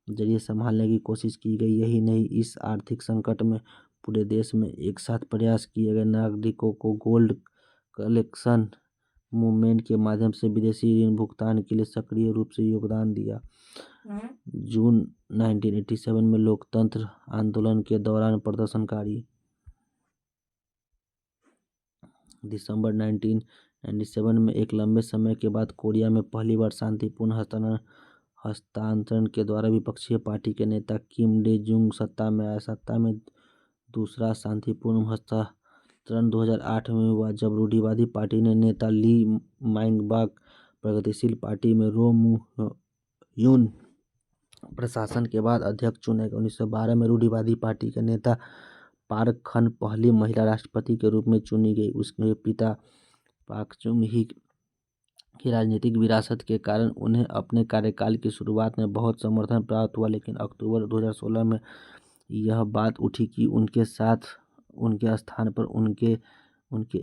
जरिए संभालने की कोशिश की गई। यही नहीं, इस आर्थिक संकट में पूरे देश में एक साथ प्रयास किए गए नागरिकों को गोल्ड कलेक्शन मूवमेंट के माध्यम से विदेशी ऋण भुगतान के लिए सक्रिय रूप से योगदान दिया। जून 1987 में लोकतंत्र आंदोलन के दौरान प्रदर्शनकारी दिसंबर 1997 में एक लंबे समय के बाद कोरिया में पहली बार शांतिपूर्ण हस्तांतरण के द्वारा विपक्षी पार्टी के नेता किम डे जुंग सत्ता में आए। सत्ता में दूसरा शांतिपूर्ण हस्तांतरण 2008 में हुआ, जब रूढ़िवादी पार्टी ने नेता ली माइंग-बाक प्रगतिशील पार्टी में रो मू-यून प्रशासन के बाद अध्यक्ष चुने गए। 1912 में रूढ़िवादी पार्टी के नेता पार्क खन पहली महिला राष्ट्रपति के रूप में चुनी गई। उसके पिता पाक चुंग ही की राजनीतिक विरासत के कारण उन्हें अपने कार्यकाल की शुरुआत में बहुत समर्थन प्राप्त हुआ, लेकिन अक्टूबर 2016 में यह बात उठी कि उनके साथ उनके स्थान पर उनके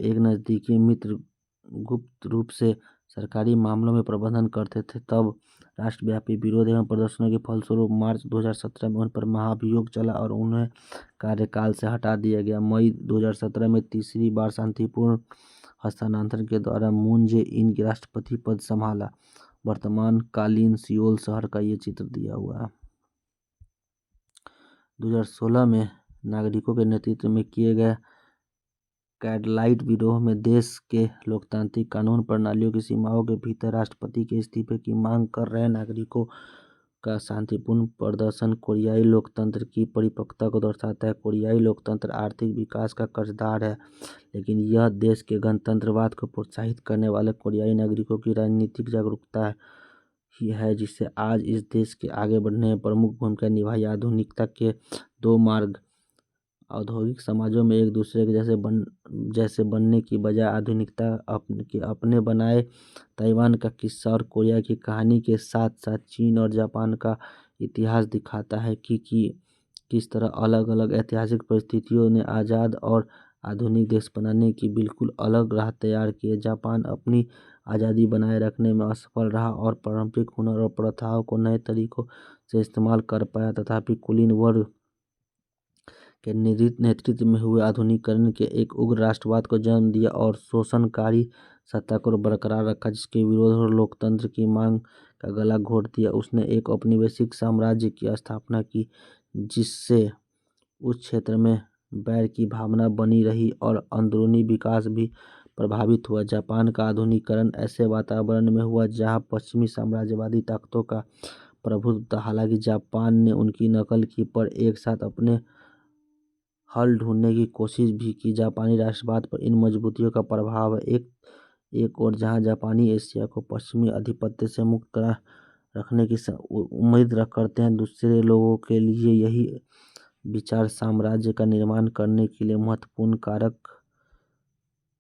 एक नज़दीकी मित्र गुप्त रूप से सरकारी मामलों में प्रबंधन करते थे। तब राष्ट्रव्यापी विरोध एवं प्रदर्शनों के फलस्वरूप मार्च 2017 में उन पर महाभियोग चला और उन्हें कार्यकाल से हटा दिया गया। मई 2017 में तीसरी बार शांतिपूर्ण हस्तांतरण के द्वारा मून जे इन की राष्ट्रपति पद संभाला। वर्तमान कालीन सियोल शहर का ये चित्र दिया हुआ है। 2016 में नागरिकों के नेतृत्व में किए गए कैडलाइट विद्रोह में देश के लोकतांत्रिक कानून प्रणालियों की सीमाओं के भीतर राष्ट्रपति के इस्तीफे की मांग कर रहे नागरिकों का शांतिपूर्ण प्रदर्शन कोरियाई लोकतंत्र की परिपक्वता को दर्शाता है। कोरियाई लोकतंत्र आर्थिक विकास का कर्जदार है, लेकिन यह देश के गणतंत्रवाद को प्रोत्साहित करने वाले कोरियाई नागरिकों की राजनीतिक जागरूकता ही है जिससे आज इस देश के आगे बढ़ने में प्रमुख भूमिका निभाई। आधुनिकता के दो मार्ग औद्योगिक समाजों में एक दूसरे के जैसे बनने की बजाय आधुनिकता अपने बनाए ताइवान का किस्सा और कोरिया की कहानी के साथ साथ चीन और जापान का इतिहास दिखाता है कि किस तरह अलग अलग ऐतिहासिक परिस्थितियों ने आज़ाद और आधुनिक देश बनाने की बिल्कुल अलग राह तैयार की है। जापान अपनी आज़ादी बनाए रखने में असफल रहा और पारंपरिक हुनर और प्रथाओं को नए तरीकों से इस्तेमाल कर पाया, तथापि कुलीन वर्ग के नेतृत्व में हुए आधुनिकीकरण के एक उग्र राष्ट्रवाद को जन्म दिया और शोषणकारी सत्ता को बरकरार रखा, जिसके विरोध और लोकतंत्र की मांग का गला घोट दिया। उसने एक औपनिवेशिक साम्राज्य की स्थापना की जिससे उस क्षेत्र में बैर की भावना बनी रही और अंदरूनी विकास भी प्रभावित हुआ। जापान का आधुनिकीकरण ऐसे वातावरण में हुआ जहां पश्चिमी साम्राज्यवादी ताकतों का प्रभुत्व था। हालांकि जापान ने उनकी नकल की पर एक साथ अपने हल ढूंढने की कोशिश भी की। जापानी राष्ट्रवाद पर इन मजबूतियों का प्रभाव है। एक और जहां जापानी एशिया को पश्चिमी आधिपत्य से मुक्त रखने की उम्मीद करते हैं, दूसरे लोगों के लिए यही विचार साम्राज्य का निर्माण करने के लिए महत्वपूर्ण कारक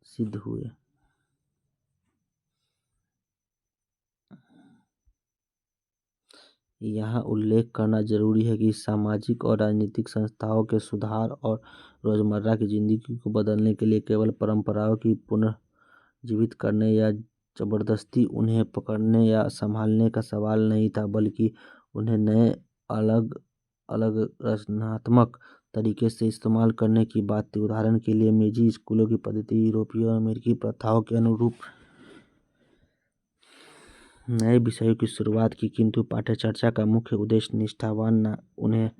सिद्ध हुए। यहाँ उल्लेख करना जरूरी है कि सामाजिक और राजनीतिक संस्थाओं के सुधार और रोजमर्रा की जिंदगी को बदलने के लिए केवल परंपराओं की पुनर्जीवित करने या जबरदस्ती उन्हें पकड़ने या संभालने का सवाल नहीं था, बल्कि उन्हें नए अलग अलग रचनात्मक तरीके से इस्तेमाल करने की बात थी। उदाहरण के लिए मेजी स्कूलों की पद्धति यूरोपीय और अमेरिकी प्रथाओं के अनुरूप नए विषयों की शुरुआत की, किंतु पाठ्यचर्या का मुख्य उद्देश्य उन्हें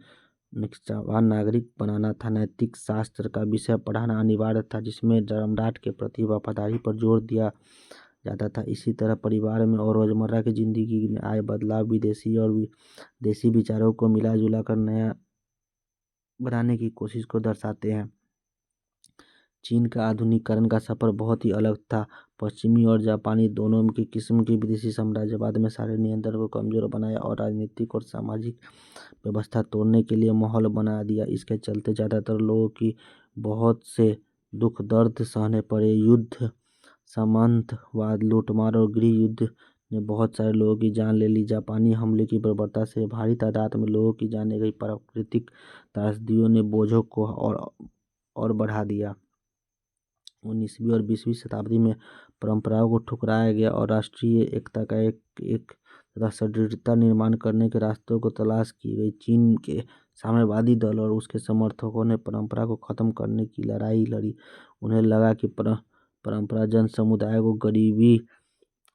निष्ठावान नागरिक बनाना था। नैतिक शास्त्र का विषय पढ़ाना अनिवार्य था जिसमें सम्राट के प्रति वफादारी पर जोर दिया जाता था। इसी तरह परिवार में और रोजमर्रा की जिंदगी में आए बदलाव विदेशी और देसी विचारों को मिला जुला कर नया बनाने की कोशिश को दर्शाते हैं। चीन का आधुनिकीकरण का सफर बहुत ही अलग था। पश्चिमी और जापानी दोनों की किस्म के विदेशी साम्राज्यवाद में सारे नियंत्रण को कमजोर बनाया और राजनीतिक और सामाजिक व्यवस्था तोड़ने के लिए माहौल बना दिया। इसके चलते ज़्यादातर लोगों की बहुत से दुख दर्द सहने पड़े। युद्ध, सामंतवाद, लूटमार और गृह युद्ध ने बहुत सारे लोगों की जान ले ली। जापानी हमले की बर्बरता से भारी तादाद में लोगों की जानें गई। प्राकृतिक त्रासदियों ने बोझों को और बढ़ा दिया। 19वीं और 20वीं शताब्दी में परंपराओं को ठुकराया गया और राष्ट्रीय एकता का एक तथा सुदृढ़ता निर्माण करने के रास्तों को तलाश की गई। चीन के साम्यवादी दल और उसके समर्थकों ने परंपरा को खत्म करने की लड़ाई लड़ी। उन्हें लगा कि परंपरा जन समुदाय को गरीबी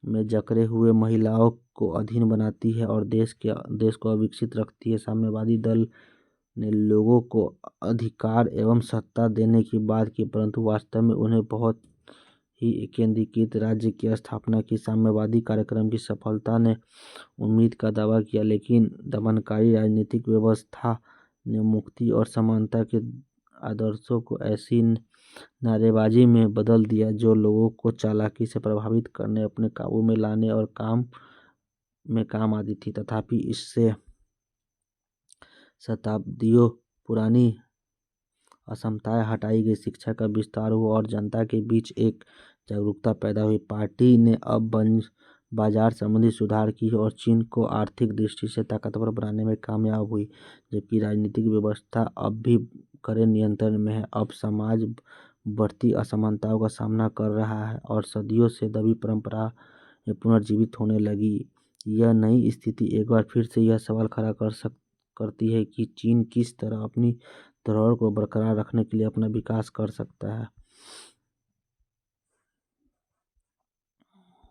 में जकड़े हुए महिलाओं को अधीन बनाती है और देश को अविकसित रखती है। साम्यवादी दल ने लोगों को अधिकार एवं सत्ता देने की बात की, परंतु वास्तव में उन्हें बहुत ही केंद्रीकृत राज्य की स्थापना की। साम्यवादी कार्यक्रम की सफलता ने उम्मीद का दावा किया, लेकिन दमनकारी राजनीतिक व्यवस्था ने मुक्ति और समानता के आदर्शों को ऐसी नारेबाजी में बदल दिया जो लोगों को चालाकी से प्रभावित करने, अपने काबू में लाने और काम आती थी। तथापि इससे शताब्दियों पुरानी असमताएं हटाई गई, शिक्षा का विस्तार हुआ और जनता के बीच एक जागरूकता पैदा हुई। पार्टी ने अब बाजार संबंधी सुधार किए और चीन को आर्थिक दृष्टि से ताकतवर बनाने में कामयाब हुई, जबकि राजनीतिक व्यवस्था अब भी कड़े नियंत्रण में है। अब समाज बढ़ती असमानताओं का सामना कर रहा है और सदियों से दबी परंपरा पुनर्जीवित होने लगी। यह नई स्थिति एक बार फिर से यह सवाल खड़ा करती है कि चीन किस तरह अपनी धरोहर को बरकरार रखने के लिए अपना विकास कर सकता है।